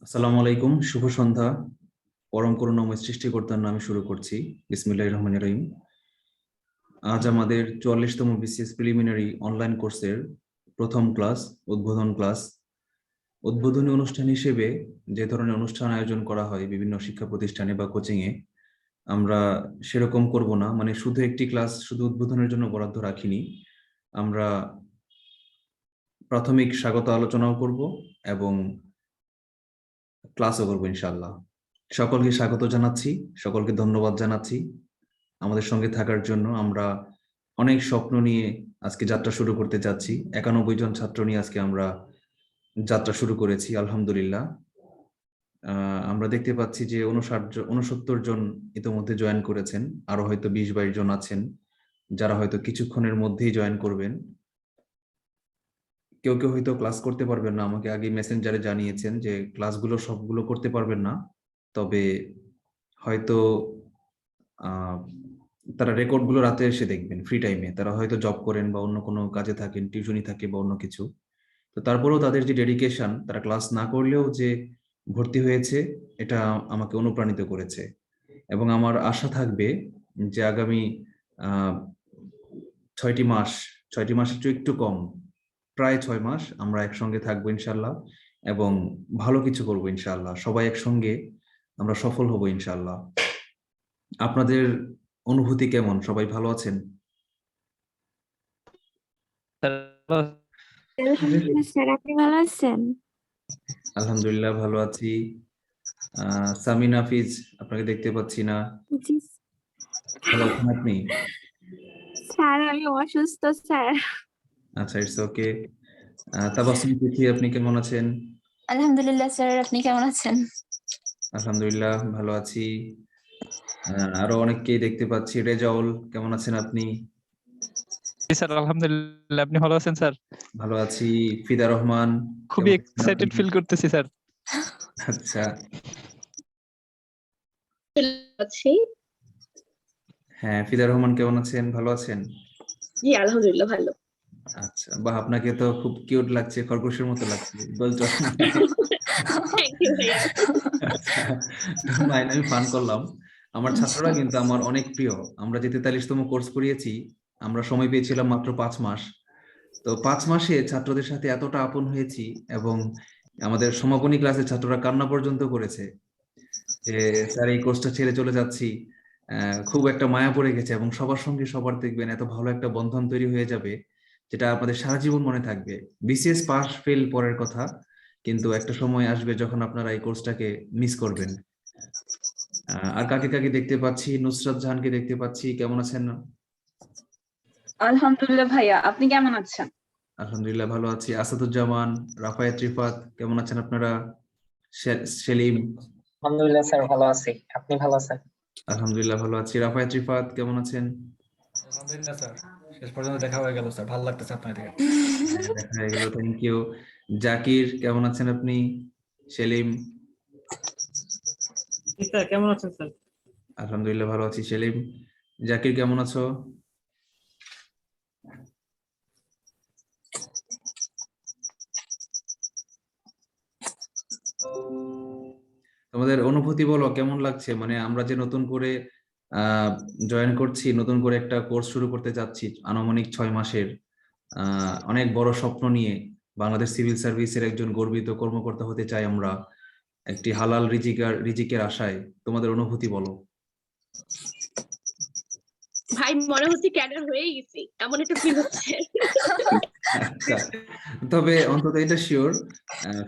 আসসালামু আলাইকুম, শুভ সন্ধ্যা। পরম করুণাময় সৃষ্টিকর্তার নামে শুরু করছি। বিসমিল্লাহির রহমানির রহিম। আজ আমাদের 44তম বিসিএস প্রিলিমিনারি অনলাইন কোর্সের প্রথম ক্লাস, উদ্বোধন ক্লাস। উদ্বোধনী অনুষ্ঠান হিসেবে যে ধরনের অনুষ্ঠান আয়োজন করা হয় বিভিন্ন শিক্ষা প্রতিষ্ঠানে বা কোচিং এ, আমরা সেরকম করব না। মানে শুধু একটি ক্লাস শুধু উদ্বোধনের জন্য বরাদ্দ রাখিনি। আমরা প্রাথমিক স্বাগত আলোচনাও করব এবং ক্লাসও করবো ইনশাআল্লাহ। সকলকে স্বাগত জানাচ্ছি, সকলকে ধন্যবাদ জানাচ্ছি আমাদের সঙ্গে থাকার জন্য। আমরা অনেক স্বপ্ন নিয়ে আজকে যাত্রা শুরু করতে যাচ্ছি। 91 জন ছাত্র নিয়ে আজকে আমরা যাত্রা শুরু করেছি, আলহামদুলিল্লাহ। আমরা দেখতে পাচ্ছি যে 69 জন ইতিমধ্যে জয়েন করেছেন। আরো হয়তো 20-22 জন আছেন যারা হয়তো কিছুক্ষণের মধ্যেই জয়েন করবেন। কেউ কেউ হয়তো ক্লাস করতে পারবেন না, আমাকে আগে মেসেঞ্জারে জানিয়েছেন যে ক্লাসগুলো সবগুলো করতে পারবেন না, তবে হয়তো তারা রেকর্ড গুলো রাতে এসে দেখবেন ফ্রি টাইমে। তারা হয়তো জব করেন বা অন্য কোনো কাজে থাকেন, টিউশনি থাকে বা অন্য কিছু। তো তারপরেও তাদের যে ডেডিকেশন, তারা ক্লাস না করলেও যে ভর্তি হয়েছে, এটা আমাকে অনুপ্রাণিত করেছে। এবং আমার আশা থাকবে যে আগামী 6টি মাস, 6টি মাসের চেয়ে একটু কম, প্রায় 6 মাস আমরা একসঙ্গে থাকবো ইনশাল্লাহ এবং ভালো কিছু করবো ইনশাল্লাহ। সবাই একসঙ্গে আমরা সফল হব ইনশাল্লাহ। আপনাদের অনুভূতি কেমন? সবাই ভালো আছেন? স্যার, আপনি ভালো আছেন? আলহামদুলিল্লাহ ভালো আছি। সামিন হাফিজ, আপনাকে দেখতে পাচ্ছি না। জি ভালো আছেন আপনি? স্যার, আমি অসুস্থ স্যার। আচ্ছা, ইটস ওকে। তাবাসসুম তিথি, আপনি কেমন আছেন? আলহামদুলিল্লাহ স্যার, আপনি কেমন আছেন? আলহামদুলিল্লাহ ভালো আছি। আরো অনেককেই দেখতে পাচ্ছি। রেজাউল, কেমন আছেন আপনি? জি স্যার, আলহামদুলিল্লাহ। আপনি ভালো আছেন স্যার? ভালো আছি। ফিদা রহমান, খুবই কেমন আছেন এক্সাইটেড আপনি? ফিল করতেছি স্যার। আচ্ছা, আছি। হ্যাঁ, ফিদা রহমান কেমন আছেন? ভালো আছেন? জি আলহামদুলিল্লাহ ভালো। আচ্ছা, বাহ, আপনাকে তো খুব কিউট লাগছে, খরগোশের মতো লাগছে। বলছো? থ্যাংক ইউ ভাইয়া। আচ্ছা, ফাইন, আমি ফান করলাম। আমার ছাত্ররা কিন্তু আমার অনেক প্রিয়। আমরা যে 43তম কোর্স করিয়েছি, আমরা সময় পেয়েছিলাম মাত্র 5 মাস। তো 5 মাসে ছাত্রদের সাথে এতটা আপন হয়েছি এবং আমাদের সমাপনী ক্লাসে ছাত্ররা কান্না পর্যন্ত করেছে যে স্যার এই কোর্সটা ছেড়ে চলে যাচ্ছি। খুব একটা মায়া পড়ে গেছে এবং সবার সঙ্গে সবার দেখবেন এত ভালো একটা বন্ধন তৈরি হয়ে যাবে যেটা আপনাদের সারা জীবন মনে থাকবে। বিসিএস পাস ফেল পরের কথা, কিন্তু একটা সময় আসবে যখন আপনারা এই কোর্সটাকে মিস করবেন। আর কাকে কাকে দেখতে পাচ্ছি? নুসরাত জাহানকে দেখতে পাচ্ছি, কেমন আছেন? আলহামদুলিল্লাহ ভাইয়া, আপনি কেমন আছেন? আলহামদুলিল্লাহ ভালো আছি। আসাদুজ্জামান, রাফায়েত রিফাত, কেমন আছেন আপনারা? সেলিম? আলহামদুলিল্লাহ স্যার, ভালো আছি। আপনি ভালো আছেন? আলহামদুলিল্লাহ ভালো আছি। রাফায়েত রিফাত, কেমন আছেন? আলহামদুলিল্লাহ স্যার, শেষ পর্যন্ত দেখা হয়ে গেল স্যার, ভালো লাগতেছে আপনাদের। দেখা হয়ে গেল, থ্যাংক ইউ। জাকির, কেমন আছেন আপনি? সেলিম? স্যার, কেমন আছেন স্যার? আলহামদুলিল্লাহ ভালো আছি। সেলিম, জাকির কেমন আছো? তোমাদের অনুভূতি বলো, কেমন লাগছে? মানে আমরা যে নতুন করে জয়েন করছি, নতুন করে একটা কোর্স শুরু করতে যাচ্ছি আনুমানিক 6 মাসের, অনেক বড় স্বপ্ন নিয়ে বাংলাদেশ সিভিল সার্ভিসের একজন গর্বিত কর্মকর্তা হতে চাই আমরা, একটি হালাল রিজিকের আশায়। তোমাদের অনুভূতি বলো। ভাই মনে হচ্ছে ক্যাডার হয়ে গেছি, এমন একটা ফিল হচ্ছে। আচ্ছা, তবে অন্তত এটা শিওর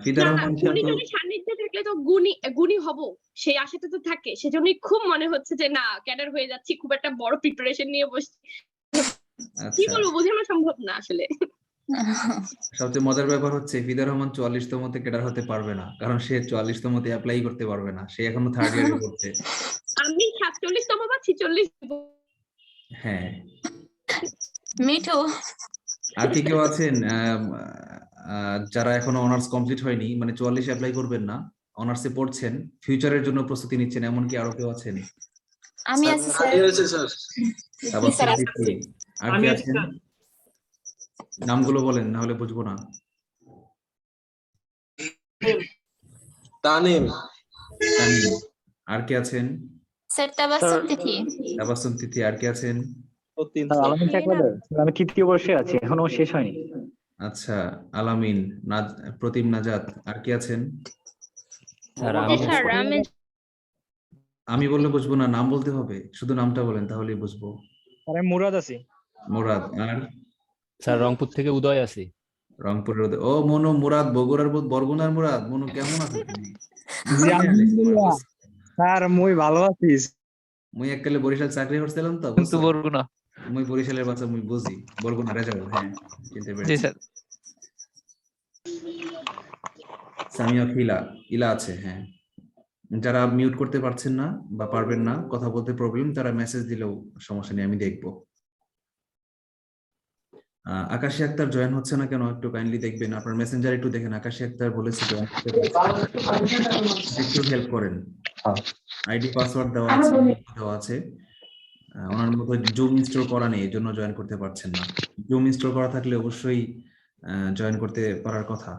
ফিদা না না, রহমান গুণীজনের সান্নিধ্যে থাকলে তো গুণী হব, সেই আশাটা তো থাকে। সেজন্যই খুব মনে হচ্ছে যে না, ক্যাডার হয়ে যাচ্ছি, খুব একটা বড় প্রিপারেশন নিয়ে বসছি। কি বলবো, বোঝানো সম্ভব না আসলে। সবচেয়ে মজার ব্যাপার হচ্ছে ফিদা রহমান 44তমতে ক্যাডার হতে পারবে না, কারণ সে 44তমতে অ্যাপ্লাই করতে পারবে না, সে এখনো 3rd ইয়ারে পড়ছে। আমি 47তম বা 46। হ্যাঁ, মিঠু। আর কি কেউ আছেন যারা এখনো অনার্স কমপ্লিট হয়নি, মানে 44 অ্যাপ্লাই করবেন না, অনার্সে পড়ছেন, ফিউচারের জন্য প্রস্তুতি নিচ্ছেন, এমন কি আরো কেউ আছেন? আমি আছি স্যার। তাবাসসুম তিথি, আর কি আমি আছি আছেন? স্যার। নামগুলো বলেন, না হলে বুঝবো না। তানিম। তানিম। আর কে আছেন? স্যার তাবাসসুম তিথি। তাবাসসুম তিথি। আর কে আছেন? আলামিন চাকলাদার। আমি তৃতীয় বর্ষে আছি, এখনো শেষ হয়নি। আচ্ছা, আলামিন, প্রতিম, নাজাত। আর কে আছেন? স্যার আমি আমি বললে বুঝবো না, নাম বলতে হবে, শুধু নামটা বলেন তাহলেই বুঝবো। আমি মুরাদ আছি। মুরাদ। আর স্যার রংপুর থেকে উদয় আছি। রংপুরের ও মনু, মুরাদ বগুড়ার বরগুনার মুরাদ। মনু কেমন আছো তুমি? জি আলহামদুলিল্লাহ স্যার মুই ভালো আছি। মুই এককালে বরিশাল চাকরি করছিলাম তো, কিন্তু বুঝছো? বরগুনা। মুই বরিশালের বাচ্চা, মুই বুঝি বরগুনা রেজাউল। হ্যাঁ, চিনতে জি পেরেছি। স্যার। সামিয়া ফিলা, ইলা আছে। হ্যাঁ, যারা মিউট করতে পারছেন না বা পারবেন না, কথা বলতে প্রবলেম, তারা মেসেজ দিলেও সমস্যা নেই, আমি দেখবো। আকাশী আক্তার জয়েন হচ্ছে না কেন, একটু কাইন্ডলি দেখবেন, আপনার মেসেঞ্জার একটু দেখেন। আকাশী আক্তার বলেছে জয়েন করতে পারছে না। একটু হেল্প করেন। আইডি পাসওয়ার্ড দেওয়া আছে। ওনার মতো জুম ইনস্টল করা নেই, এজন্য জয়েন করতে পারছেন না। জুম ইনস্টল করা থাকলে অবশ্যই জয়েন করতে পারার কথা।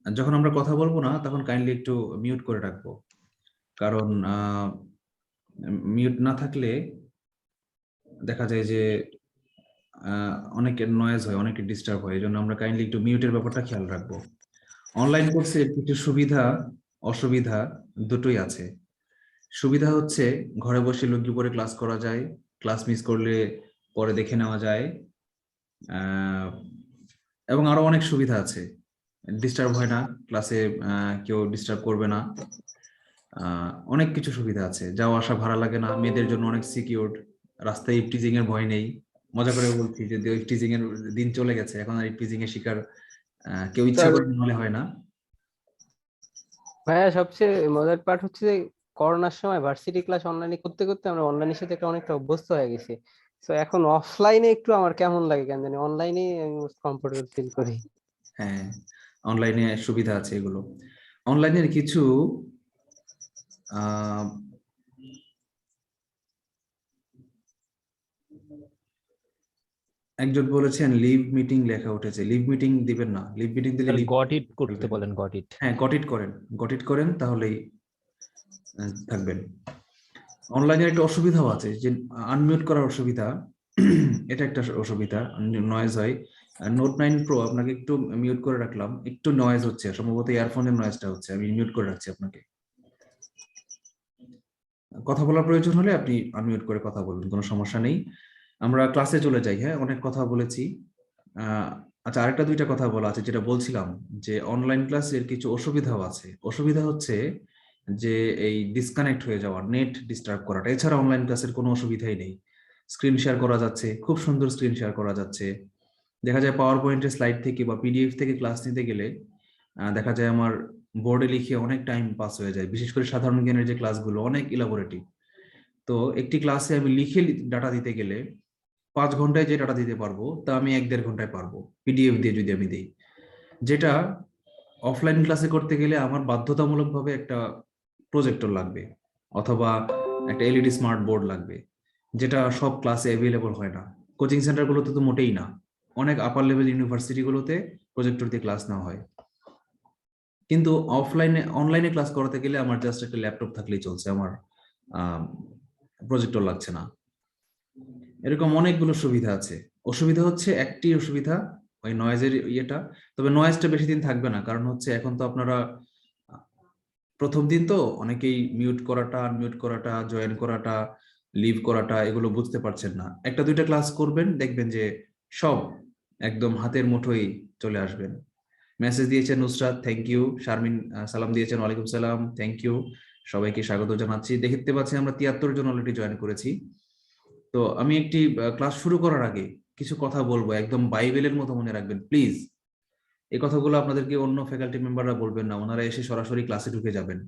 যখন আমরা কথা বলবো না, তখন কাইন্ডলি একটু মিউট করে রাখবো, কারণ মিউট না থাকলে দেখা যায় যে অনেকের নয়েজ হয়, অনেকের ডিস্টার্ব হয়। এই জন্য আমরা কাইন্ডলি একটু মিউটের ব্যাপারটা খেয়াল রাখবো। অনলাইন কোর্সে কিছু সুবিধা অসুবিধা দুটোই আছে। সুবিধা হচ্ছে ঘরে বসে লুঙ্গি পরে ক্লাস করা যায়, ক্লাস মিস করলে পরে দেখে নেওয়া যায়, এবং আরো অনেক সুবিধা আছে। ডিস্টার্ব হয় না ক্লাসে, কেউ ডিস্টার্ব করবে না। অনেক কিছু সুবিধা আছে, যাওয়া আসা ভাড়া লাগে না, মেয়েদের জন্য অনেক সিকিউরড, রাস্তায় ইফটিজিং এর ভয় নেই। মজা করে বলছি, যদি ইফটিজিং এর দিন চলে গেছে, এখন আর ইফটিজিং এর শিকার কেউ ইচ্ছা করে মনে হয় না। ভাইয়া সবচেয়ে মজার পার্ট হচ্ছে যে করোনার সময় ভার্সিটি ক্লাস অনলাইনে করতে করতে আমরা অনলাইনের সাথে অনেকটা অভ্যস্ত হয়ে গেছি। তো এখন অফলাইনে একটু আমার কেমন লাগে কেন জানি, অনলাইনে আমি কমফোর্টেবল ফিল করি। হ্যাঁ, অনলাইনে সুবিধা আছে এগুলো। অনলাইনের কিছু একজন বলেছেন লিভ মিটিং লেখা উঠেছে, লিভ মিটিং দিবেন না। লিভ মিটিং দিলে গট ইট করতে বলেন, গট ইট। হ্যাঁ, গট ইট করেন, তাহলেই থাকবেন। অনলাইনে একটা অসুবিধাও আছে, যে আনমিউট করার অসুবিধা, এটা একটা অসুবিধা, নয়েজ হয়। নোট 9 প্রো আপনাকে একটু মিউট করে রাখলাম, একটু নয়েজ হচ্ছে, সম্ভবত ইয়ারফোনের নয়েজটা হচ্ছে, আমি মিউট করে রাখছি আপনাকে। কথা বলার প্রয়োজন হলে আপনি আনমিউট করে কথা বলবেন, কোনো সমস্যা নেই। আমরা ক্লাসে চলে যাই। হ্যাঁ, অনেক কথা বলেছি। আচ্ছা, আরেকটা দুইটা কথা বলা আছে, যেটা বলছিলাম যে অনলাইন ক্লাসের কিছু অসুবিধাও আছে। অসুবিধা হচ্ছে যে এই ডিসকানেক্ট হয়ে যাওয়া, নেট ডিস্টার্ব করাটা। এছাড়া অনলাইন ক্লাসের কোনো অসুবিধাই নেই। স্ক্রিন শেয়ার করা যাচ্ছে, খুব সুন্দর স্ক্রিন শেয়ার করা যাচ্ছে। দেখা যায় পাওয়ার পয়েন্টের স্লাইড থেকে বা পিডিএফ থেকে ক্লাস নিতে গেলে দেখা যায় আমার বোর্ডে লিখে অনেক টাইম পাস হয়ে যায়, বিশেষ করে সাধারণ জ্ঞানের যে ক্লাসগুলো অনেক ইলাবোরেটিভ। তো একটি ক্লাসে আমি লিখে ডাটা দিতে গেলে 5 ঘন্টায় যে ডাটা দিতে পারবো, তা আমি 1-1.5 ঘন্টায় পারবো পিডিএফ দিয়ে যদি আমি দিই। যেটা অফলাইন ক্লাসে করতে গেলে আমার বাধ্যতামূলকভাবে একটা প্রজেক্টর লাগবে, অথবা একটা এলইডি স্মার্ট বোর্ড লাগবে, যেটা সব ক্লাসে অ্যাভেলেবল হয় না। কোচিং সেন্টারগুলোতে তো মোটেই না। অনেক আপার লেভেল ইউনিভার্সিটিগুলোতে প্রজেক্টর দিয়ে ক্লাস নেওয়া হয়। কিন্তু অনলাইনে ক্লাস করাতে গেলে আমার জাস্ট একটা ল্যাপটপ থাকলেই চলছে, আমার প্রজেক্টর লাগছে না। এরকম অনেকগুলো সুবিধা আছে। অসুবিধা হচ্ছে, একটি অসুবিধা ওই নয়েজের ইয়েটা। তবে নয়েজটা বেশি দিন থাকবে না, কারণ হচ্ছে এখন তো আপনারা প্রথম দিন, তো অনেকেই মিউট করাটা, আনমিউট করাটা, জয়েন করাটা, লিভ করাটা এগুলো বুঝতে পারছেন না। একটা দুইটা ক্লাস করবেন, দেখবেন যে সব একদম হাতের মুঠোয় চলে আসবেন। মেসেজ দিয়েছেন নুসরাত, থ্যাংক ইউ। শারমিন সালাম দিয়েছেন, ওয়ালাইকুম সালাম, থ্যাংক ইউ। সবাইকে স্বাগত জানাচ্ছি। দেখতে পাচ্ছি আমরা 73 জন অলরেডি জয়েন করেছি। তো আমি একটি ক্লাস শুরু করার আগে কিছু কথা বলবো, একদম বাইবেলের মতো মনে রাখবেন প্লিজ। এই কথাগুলো আপনাদেরকে অন্য ফ্যাকাল্টি মেম্বাররা বলবেন না, ওনারা এসে সরাসরি ক্লাসে ঢুকে যাবেন।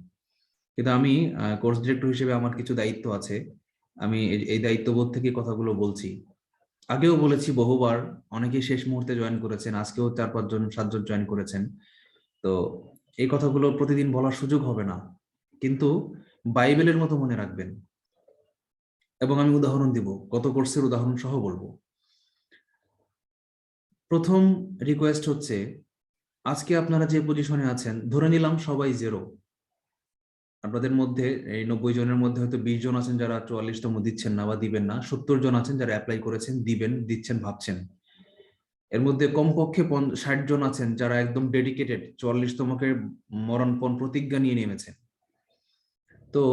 কিন্তু আমি কোর্স ডিরেক্টর হিসেবে আমার কিছু দায়িত্ব আছে, আমি এই দায়িত্ববোধ থেকে কথাগুলো বলছি। আগেও বলেছি বহুবার, অনেকেই শেষ মুহূর্তে জয়েন করেছেন, আজকেও 4-5 জন 7 জন জয়েন করেছেন। তো এই কথাগুলো প্রতিদিন বলার সুযোগ হবে না, কিন্তু বাইবেলের মতো মনে রাখবেন। এবং আমি উদাহরণ দিব, গত কোর্সের উদাহরণ সহ বলবো। প্রথম রিকোয়েস্ট হচ্ছে, আজকে আপনারা যে পজিশনে আছেন, ধরে নিলাম সবাই 0। আপনাদের মধ্যে এই 90 জনের মধ্যে হয়তো 20 জন আছেন যারা 44তম দিচ্ছেন না বা দিবেন না, 70 জন আছেন যারা অ্যাপ্লাই করেছেন, দিবেন, দিচ্ছেন, ভাবছেন। এর মধ্যে কমপক্ষে 60 জন আছেন যারা একদম ডেডিকেটেড 44তমকে মরণপণ প্রতিজ্ঞা নিয়ে নেমেছেন। তো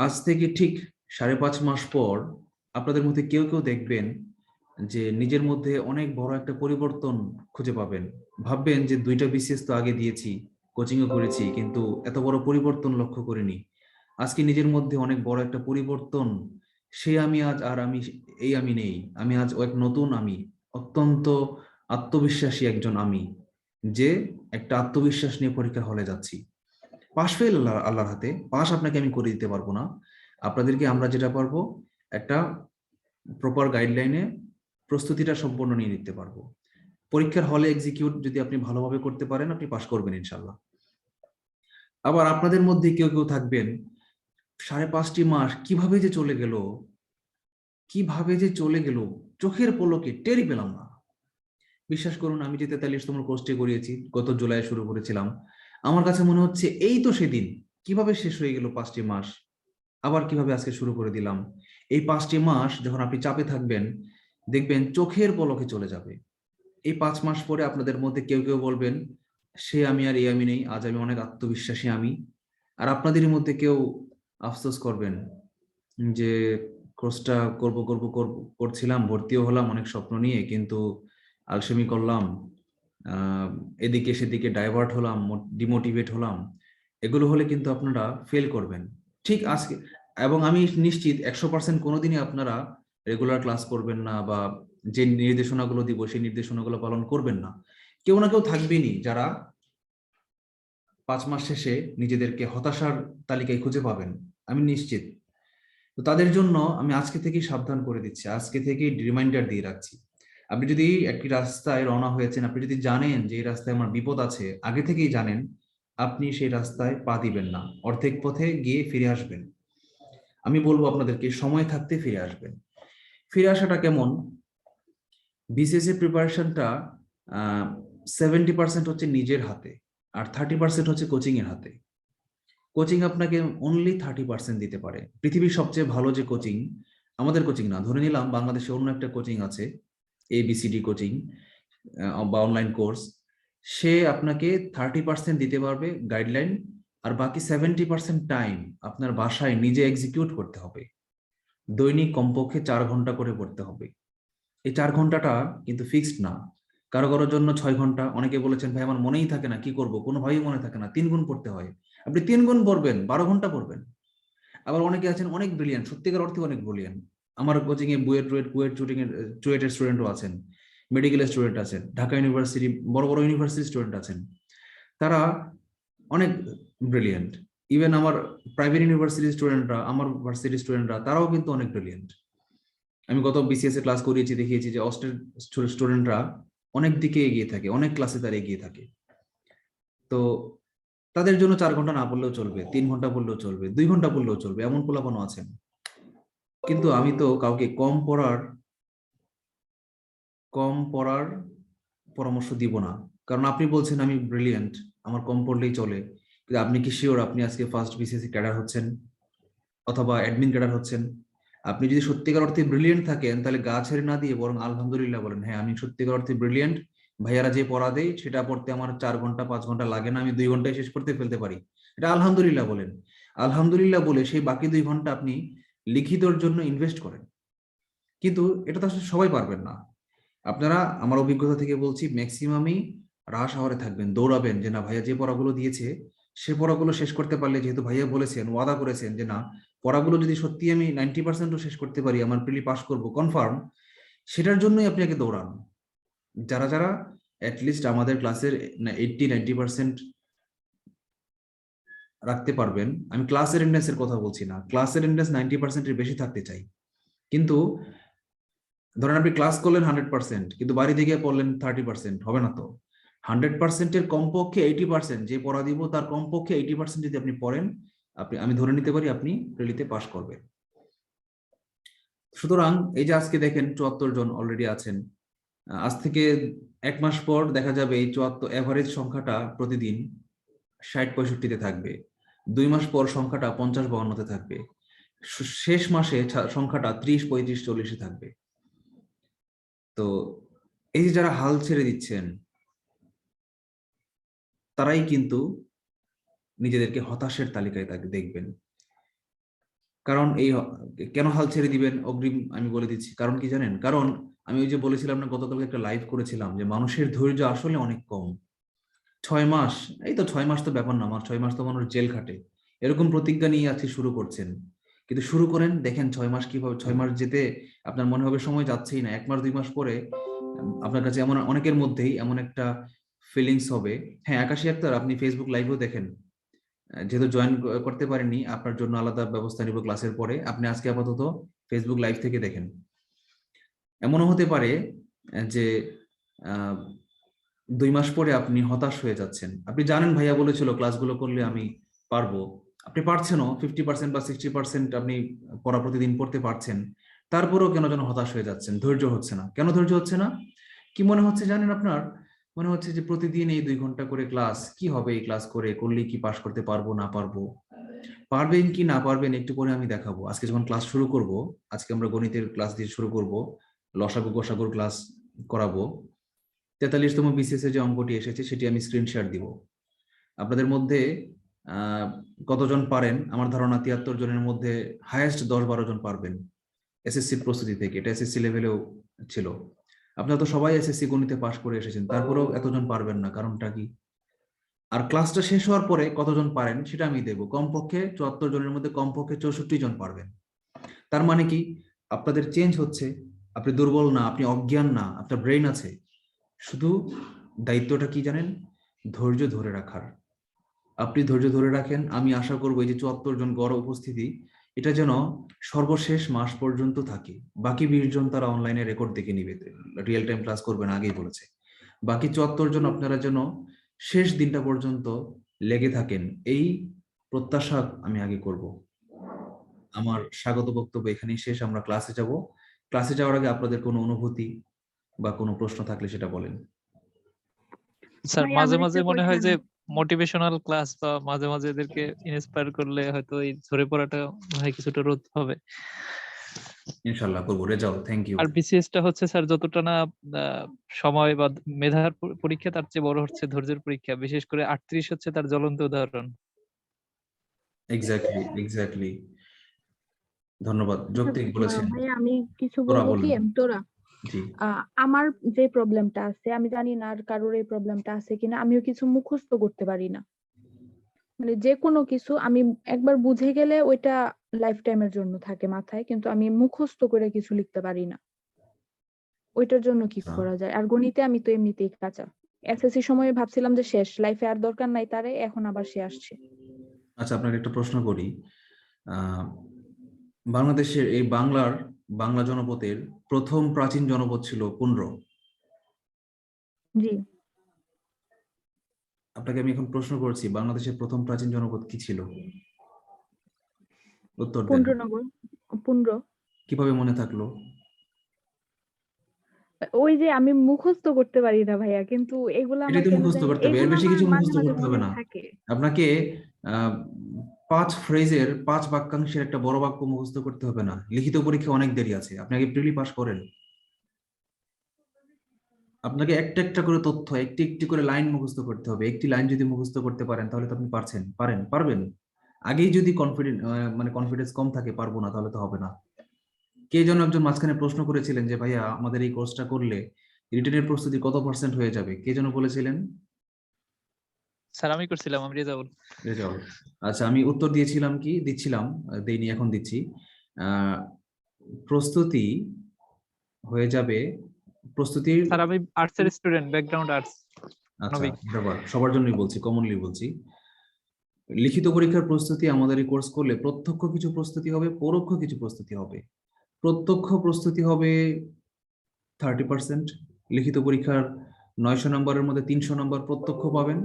আজ থেকে ঠিক 5.5 মাস পর আপনাদের মধ্যে কেউ কেউ দেখবেন যে নিজের মধ্যে অনেক বড় একটা পরিবর্তন খুঁজে পাবেন। ভাববেন যে 2টা বিসিএস তো আগে দিয়েছি, কোচিংও করেছি, কিন্তু এত বড় পরিবর্তন লক্ষ্য করিনি। আজকে নিজের মধ্যে অনেক বড় একটা পরিবর্তন, সে আমি আজ আর আমি এই আমি নেই, আমি আজ এক নতুন আমি, অত্যন্ত আত্মবিশ্বাসী একজন আমি, যে একটা আত্মবিশ্বাস নিয়ে পরীক্ষা হলে যাচ্ছি। পাশ ফেল আল্লাহর হাতে, পাশ আপনাকে আমি করে দিতে পারবো না। আপনাদেরকে আমরা যেটা পারবো, একটা প্রপার গাইডলাইনে প্রস্তুতিটা সম্পূর্ণ নিয়ে নিতে পারবো। পরীক্ষার হলে এক্সিকিউট যদি আপনি ভালোভাবে করতে পারেন, আপনি পাশ করবেন ইনশাল্লাহ। আবার আপনাদের মধ্যে কেউ কেউ থাকবেন 5.5 মাস কিভাবে যে চলে গেল, কিভাবে যে চলে গেল, চোখের পলকে টেরই পেলাম না। বিশ্বাস করুন, আমি যে 43তম কোর্সটি করিয়েছি, গত জুলাই শুরু করেছিলাম, আমার কাছে মনে হচ্ছে এই তো সেদিন, কিভাবে শেষ হয়ে গেল 5টি মাস, আবার কিভাবে আজকে শুরু করে দিলাম। এই 5টি মাস যখন আপনি চাপে থাকবেন, দেখবেন চোখের পলকে চলে যাবে। এই 5 মাস পরে আপনাদের মধ্যে কেউ কেউ বলবেন, সে আমি আর এই আমি নেই, আজ আমি অনেক আত্মবিশ্বাসী আমি। আর আপনাদের মধ্যে কেউ আফসোস করবেন যে কোর্সটা করছিলাম, ভর্তিও হলাম অনেক স্বপ্ন নিয়ে, কিন্তু আলসেমি করলাম, এদিকে সেদিকে ডাইভার্ট হলাম, ডিমোটিভেট হলাম। এগুলো হলে কিন্তু আপনারা ফেল করবেন ঠিক আজকে। এবং আমি নিশ্চিত 100% কোনোদিনই আপনারা রেগুলার ক্লাস করবেন না, বা যে নির্দেশনাগুলো দিব সেই নির্দেশনাগুলো পালন করবেন না। কেউ না কেউ থাকবেনই যারা 5 মাস শেষে নিজেদেরকে হতাশার তালিকায় খুঁজে পাবেন, আমি নিশ্চিত। তো তাদের জন্য আমি আজকে থেকেই সাবধান করে দিচ্ছি, আজকে থেকেই রিমাইন্ডার দিয়ে রাখছি। আপনি যদি একটি রাস্তায় রওনা হয়েছেন, আপনি যদি জানেন যে এই রাস্তায় আমার বিপদ আছে, আগে থেকেই জানেন, আপনি সেই রাস্তায় পা দিবেন না, অর্ধেক পথে গিয়ে ফিরে আসবেন। আমি বলবো আপনাদেরকে সময় থাকতে ফিরে আসবেন। ফিরে আসাটা কেমন? বিসিএস এর প্রিপারেশনটা 70% হচ্ছে নিজের হাতে, আর 30% হচ্ছে কোচিং এর হাতে। কোচিং আপনাকে অনলি 30% দিতে পারে। পৃথিবীর সবচেয়ে ভালো যে কোচিং, আমাদের কোচিং না, ধরে নিলাম বাংলাদেশে অন্য একটা কোচিং আছে, ABCD কোচিং বা অনলাইন কোর্স, সে আপনাকে 30% দিতে পারবে গাইডলাইন, আর বাকি 70% টাইম আপনার বাসায় নিজে এক্সিকিউট করতে হবে। দৈনিক কমপক্ষে 4 ঘন্টা করে পড়তে হবে। এই 4 ঘন্টাটা কিন্তু ফিক্সড না, কারো কারোর জন্য 6 ঘন্টা। অনেকে বলেছেন, ভাই আমার মনেই থাকে না, কি করব, কোনোভাবেই মনে থাকে না, 3 গুণ পড়তে হয়। আপনি 3 গুণ পড়বেন, 12 ঘন্টা পড়বেন। আবার অনেকে আছেন অনেক ব্রিলিয়ান্ট, সত্যিকার অর্থে অনেক ব্রিলিয়ান্ট। আমার কোচিং এ চুয়েটের স্টুডেন্টও আছেন, মেডিকেলের স্টুডেন্ট আছেন, ঢাকা ইউনিভার্সিটি, বড় বড় ইউনিভার্সিটির স্টুডেন্ট আছেন, তারা অনেক ব্রিলিয়ান্ট। ইভেন আমার প্রাইভেট ইউনিভার্সিটির স্টুডেন্টরা, আমার ভার্সিটির স্টুডেন্টরা, তারাও কিন্তু অনেক ব্রিলিয়ান্ট। আমি গত বিসিএস এ ক্লাস করিয়েছি, দেখিয়েছি যে অস্টের স্টুডেন্টরা অনেক দিকে এগিয়ে থাকে, অনেক ক্লাসে তারা এগিয়ে থাকে। তো তাদের জন্য 4 ঘন্টা না পড়লেও চলবে, 3 ঘন্টা পড়লেও চলবে, 2 ঘন্টা পড়লেও চলবে, এমন পোলাপানও আছেন। কিন্তু আমি তো কাউকে কম পড়ার পরামর্শ দিব না, কারণ আপনি বলছেন আমি ব্রিলিয়ান্ট, আমার কম পড়লেই চলে। কিন্তু আপনি কি শিওর আপনি আজকে ফার্স্ট বিসিএসসি ক্যাডার হচ্ছেন অথবা অ্যাডমিন ক্যাডার হচ্ছেন? আপনি যদি সত্যিকার অর্থে ব্রিলিয়েন্ট থাকেন, তাহলে গা ছেড়ে না দিয়ে বরং আলহামদুলিল্লাহ বলেন, হ্যাঁ আমি সত্যিকার অর্থে ব্রিলিয়েন্ট, ভাইয়ারা যে পড়া দেয় সেটা পড়তে আমার 4 ঘন্টা 5 ঘন্টা লাগে না, আমি 2 ঘন্টায় শেষ করতে ফেলতে পারি। এটা আলহামদুলিল্লাহ বলেন। আলহামদুলিল্লাহ বলে সেই বাকি 2 ঘন্টা আপনি লিখিতর জন্য ইনভেস্ট করেন। কিন্তু এটা তো আসলে সবাই পারবেন না। আপনারা, আমার অভিজ্ঞতা থেকে বলছি, ম্যাক্সিমামই রাশ আওয়ারে থাকবেন, দৌড়াবেন যে না ভাইয়া যে পড়াগুলো দিয়েছে সে পড়াগুলো শেষ করতে পারলে, যেহেতু ভাইয়া বলেছেন, ওয়াদা করেছেন যে না পড়াগুলো যদি সত্যি আমি 90%ও শেষ করতে পারি, আমার প্রিলি পাস করব কনফার্ম, সেটার জন্যই আপনি আগে দৌড়ান। যারা যারা অ্যাটলিস্ট আমাদের ক্লাসের 80-90% রাখতে পারবেন, আমি ক্লাস অ্যাটেন্ডেন্সের কথা বলছি না, ক্লাস অ্যাটেন্ডেন্স 90%-এর বেশি থাকতে চাই। কিন্তু ধরেন আপনি ক্লাস করলেন 100%, কিন্তু বাড়ি থেকে পড়লেন 30%, হবে না তো। 100%-এর কমপক্ষে 80%, যে পড়া দিব তার কমপক্ষে 80% যদি আপনি পড়েন, আমি ধরে নিতে পারি আপনি প্রিলিতে পাস করবেন। সুতরাং এই যে আজকে দেখেন 74 জন অলরেডি আছেন, আজ থেকে 1 মাস পর দেখা যাবে এই 74 এভারেজ সংখ্যাটা প্রতিদিন 60-65-তে থাকবে। 2 মাস পর সংখ্যাটা 50-52-তে থাকবে। শেষ মাসে সংখ্যাটা 30-35-40-এ থাকবে। তো এই যে যারা হাল ছেড়ে দিচ্ছেন তারাই কিন্তু নিজেদেরকে হতাশের তালিকায় দেখবেন। কারণ কেন হাল ছেড়ে দিবেন অগ্রিম আমি বলে দিচ্ছি। কারণ কি জানেন? কারণ আমি ওই যে বলেছিলাম না, গতকালকে একটা লাইভ করেছিলাম যে মানুষের ধৈর্য আসলে অনেক কম। 6 মাস, এই তো 6 মাস তো ব্যাপার না, আমার 6 মাস তো মানুষ জেল খাটে, এরকম প্রতিজ্ঞা নিয়ে আজকে শুরু করছেন। কিন্তু শুরু করেন, দেখেন 6 মাস কিভাবে, 6 মাস যেতে আপনার মনে হবে সময় যাচ্ছেই না। 1 মাস 2 মাস পরে আপনার কাছে এমন অনেকের মধ্যেই এমন একটা ফিলিংস হবে। হ্যাঁ, আকাশী আক্তার, আপনি ফেসবুক লাইভেও দেখেন, যেহেতু জয়েন করতে পারেননি আপনার জন্য আলাদা ব্যবস্থা নিব ক্লাসের পরে, আপনি আজকে আপাতত ফেসবুক লাইভ থেকে দেখেন। এমনও হতে পারে যে 2 মাস পরে আপনি হতাশ হয়ে যাচ্ছেন। আপনি জানেন ভাইয়া বলেছিল ক্লাসগুলো করলে আমি পারবো, আপনি পারছেনও, 50% বা 60% আপনি পড়া প্রতিদিন পড়তে পারছেন, তারপরেও কেন যেন হতাশ হয়ে যাচ্ছেন, ধৈর্য হচ্ছে না। কেন ধৈর্য হচ্ছে না? কি মনে হচ্ছে জানেন? আপনার মনে হচ্ছে যে প্রতিদিন এই 2 ঘন্টা করে ক্লাস, কি হবে এই ক্লাস করলে কি পাশ করতে পারবো না পারবো? পারবেন কি না পারবেন একটু পরে আমি দেখাবো। আজকে যখন ক্লাস শুরু করব, আজকে আমরা গণিতের ক্লাস দিয়ে শুরু করব, লসাগু গসাগুর ক্লাস করাবো। 43তম বিসিএস এর যে অঙ্কটি এসেছে সেটি আমি স্ক্রিনশট দিব। আপনাদের মধ্যে কতজন পারেন? আমার ধারণা 73 জনের মধ্যে হাইয়েস্ট 10-12 জন পারবেন এসএসসি প্রস্তুতি থেকে। এটা এসএসসি লেভেলেও ছিল। আপনারা তো সবাই এসএসসি গণিতে পাশ করে এসেছেন, তারপরেও এতজন পারবেন না, কারণটা কি? আর ক্লাসটা শেষ হওয়ার পরে কতজন পারেন সেটা আমি দেব। কমপক্ষে 74 জনের মধ্যে কমপক্ষে 64 জন পারবেন। তার মানে কি? আপনাদের চেঞ্জ হচ্ছে। আপনি দুর্বল না, আপনি অজ্ঞান না, আপনার ব্রেন আছে। শুধু দায়িত্বটা কি জানেন? ধৈর্য ধরে রাখার। আপনি ধৈর্য ধরে রাখেন, আমি আশা করবো এই যে 74 জন গড় উপস্থিতি, এটা যেন সর্বশেষ মাস পর্যন্ত থাকে। বাকি 20 জন তারা অনলাইনে রেকর্ড দেখে নিবে, রিয়েল টাইম ক্লাস করবেন, আগেই বলেছে। বাকি 74 জন আপনারা যেন শেষ দিনটা পর্যন্ত লেগে থাকেন, এই প্রত্যাশা আমি আগে করব। আমার স্বাগত বক্তব্য এখানেই শেষ। আমরা ক্লাসে যাব। ক্লাসে যাওয়ার আগে আপনাদের কোনো অনুভূতি বা কোনো প্রশ্ন থাকলে সেটা বলেন। স্যার ভাই, মাঝে আমার মাঝে একটা মনে হয় যে question মোটিভেশনাল ক্লাস বা মাঝে মাঝে এদেরকে ইন্সপায়ার করলে হয়তো এই ঝরে পড়াটা হয় কিছুটা রোধ হবে। ইনশাআল্লাহ করবো। Result, thank you. আর বিসিএস টা হচ্ছে স্যার যতটা না সময় বা মেধার পরীক্ষা, তার চেয়ে বড় হচ্ছে ধৈর্যের পরীক্ষা। বিশেষ করে 38 হচ্ছে তার জ্বলন্ত উদাহরণ। এক্স্যাক্টলি। ধন্যবাদ, যৌক্তিক বলেছেন। ভাই, আমি কিছু তোরা বলবো কি? বলেন। তোরা জি। আমার যে প্রবলেমটা আছে, আমি জানি না আর কারোর এই প্রবলেমটা আছে কিনা, আমিও কিছু মুখস্থ করতে পারি না। মানে যে কোনো কিছু আমি একবার বুঝে গেলে ওইটা লাইফ টাইমের জন্য থাকে মাথায়, কিন্তু আমি মুখস্থ করে কিছু লিখতে পারি না। ওইটার জন্য কি করা যায়? আর গণিতে আমি তো এমনিতেই কাঁচা। এসএসসি সময়ে ভাবছিলাম যে শেষ, লাইফে আর দরকার নাই তারে, এখন আবার সে আসছে। আচ্ছা, আপনাকে একটা প্রশ্ন করি। বাংলাদেশের এই বাংলা জনপদের প্রথম প্রাচীন জনপদ ছিল পুন্ড্র। জি। আপনাকে আমি এখন প্রশ্ন করছি, বাংলাদেশের প্রথম প্রাচীন জনপদ কি ছিল? উত্তর দেন। পুন্ড্র। কিভাবে মনে থাকলো? ওই যে আমি মুখস্থ করতে পারি না ভাইয়া, কিন্তু এগুলো এটাই আমার তো কেন মুখস্থ জানি করতে হবে, এর এগুলো বেশি আমার কিছু মাঝে মুখস্থ মাঝে করতে হবে মনে না। থাকে। আপনাকে 5 ফ্রেজের 5 বাক্যাংশের একটা বড় বাক্য মুখস্থ করতে হবে না। লিখিত পরীক্ষা অনেক দেরি আছে, আপনাকে প্রিলি পাস করেন। আপনাকে একটা একটা করে তথ্য, একটি একটি করে লাইন মুখস্থ করতে হবে। একটি লাইন যদি মুখস্থ করতে পারেন তাহলে তো আপনি পারবেন। আগেই যদি কনফিডেন্স কম থাকে, পারবো না, তাহলে তো হবে না। কে যেন একজন মাঝখানে প্রশ্ন করেছিলেন যে ভাইয়া আমাদের এই কোর্সটা করলে রিটেনের প্রস্তুতি কত % হয়ে যাবে? কে যেন বলেছিলেন? স্যার আমি করছিলাম, আমি রেজাউল। আচ্ছা, আমি উত্তর দিচ্ছিলাম, দেইনি, এখন দিচ্ছি। প্রস্তুতি হয়ে যাবে, প্রস্তুতির। স্যার আমি আর্টস এর স্টুডেন্ট, ব্যাকগ্রাউন্ড আর্টস। আচ্ছা, সবার জন্যই বলছি, কমনলি বলছি। লিখিত পরীক্ষার প্রস্তুতি আমাদের এই কোর্স করলে প্রত্যক্ষ কিছু প্রস্তুতি হবে, পরোক্ষ কিছু প্রস্তুতি হবে। প্রত্যক্ষ প্রস্তুতি হবে 30%। লিখিত পরীক্ষার 900 নম্বরের মধ্যে 300 নম্বর প্রত্যক্ষ পাবেন।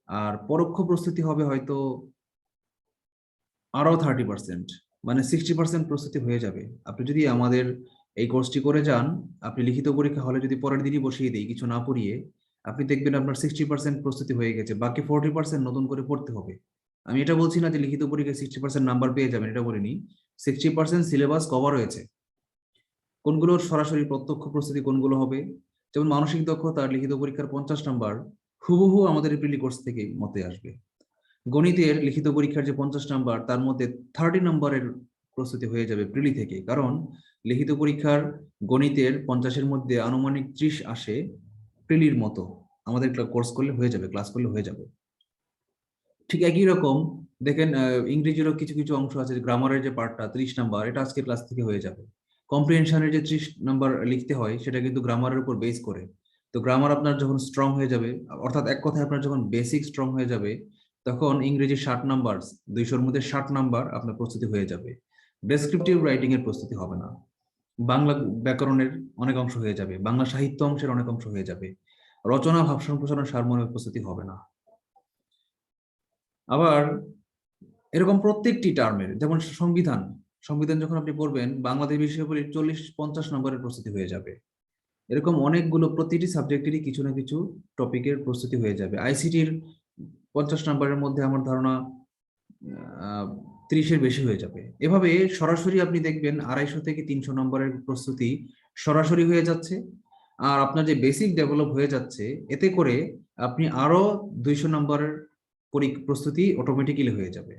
আর পরোক্ষ প্রস্তুতি হবে হয়তো আরো 30%, মানে 60% প্রস্তুতি হয়ে যাবে। আপনি যদি আমাদের এই কোর্সটি করে যান, আপনি লিখিত পরীক্ষা হলে যদি পরের দিনই বসিয়ে দিই কিছু না পড়িয়ে, আপনি দেখবেন আপনার 60% প্রস্তুতি হয়ে গেছে, বাকি 40% নতুন করে পড়তে হবে। আমি এটা বলছি না যে লিখিত পরীক্ষায় 60% নাম্বার পেয়ে যাবেন, এটা বলিনি। 60% সিলেবাস কভার হয়েছে। কোনগুলোর সরাসরি প্রত্যক্ষ প্রস্তুতি কোনগুলো হবে, যেমন মানসিক দক্ষতা লিখিত পরীক্ষার 50 নাম্বার হুবহু আমাদের এপ্রিলি কোর্স থেকে মতে আসবে। গণিতের লিখিত পরীক্ষার যে 50 নাম্বার, তার মধ্যে 30 নাম্বারের প্রস্তুতি হয়ে যাবে প্রিলি থেকে, কারণ লিখিত পরীক্ষার গণিতের 50-এর মধ্যে আনুমানিক 30 আসে প্রিলির মতো। আমাদের কোর্স করলে হয়ে যাবে, ক্লাস করলে হয়ে যাবে। ঠিক একই রকম দেখেন ইংরেজিরও কিছু কিছু অংশ আছে, গ্রামারের যে পার্টটা 30 নাম্বার, এটা আজকে ক্লাস থেকে হয়ে যাবে। কম্প্রিহেনশনের যে 30 নাম্বার লিখতে হয়, সেটা কিন্তু গ্রামারের উপর বেস করে। তো গ্রামার আপনার যখন স্ট্রং হয়ে যাবে, অর্থাৎ এক কথায় আপনার যখন বেসিক স্ট্রং হয়ে যাবে, তখন ইংরেজি 60 নাম্বার, 200-র মধ্যে 60 নাম্বার আপনার প্রস্তুতি হয়ে যাবে। ডেসক্রিপটিভ রাইটিং এর প্রস্তুতি হবে না। বাংলা ব্যাকরণের অনেক অংশ হয়ে যাবে, বাংলা সাহিত্য অংশের অনেক অংশ হয়ে যাবে। রচনা, ভাব সম্প্রসারণ, সারমর্মের প্রস্তুতি হবে না। আবার এরকম প্রত্যেকটি টার্মের, যেমন সংবিধান, সংবিধান যখন আপনি পড়বেন, বাংলাদেশ বিষয়াবলী 40-50 নম্বরের প্রস্তুতি হয়ে যাবে। এরকম অনেকগুলো প্রতিটি সাবজেক্টেরই কিছু না কিছু টপিকের প্রস্তুতি হয়ে যাবে। আইসিটির 50 নম্বরের মধ্যে আমার ধারণা 30-এর বেশি হয়ে যাবে। এভাবে সরাসরি আপনি দেখবেন 250 থেকে 300 নম্বরের প্রস্তুতি সরাসরি হয়ে যাচ্ছে। আর আপনার যে বেসিক ডেভেলপ হয়ে যাচ্ছে, এতে করে আপনি আরো 200 নম্বরের প্রস্তুতি অটোমেটিক্যালি হয়ে যাবে,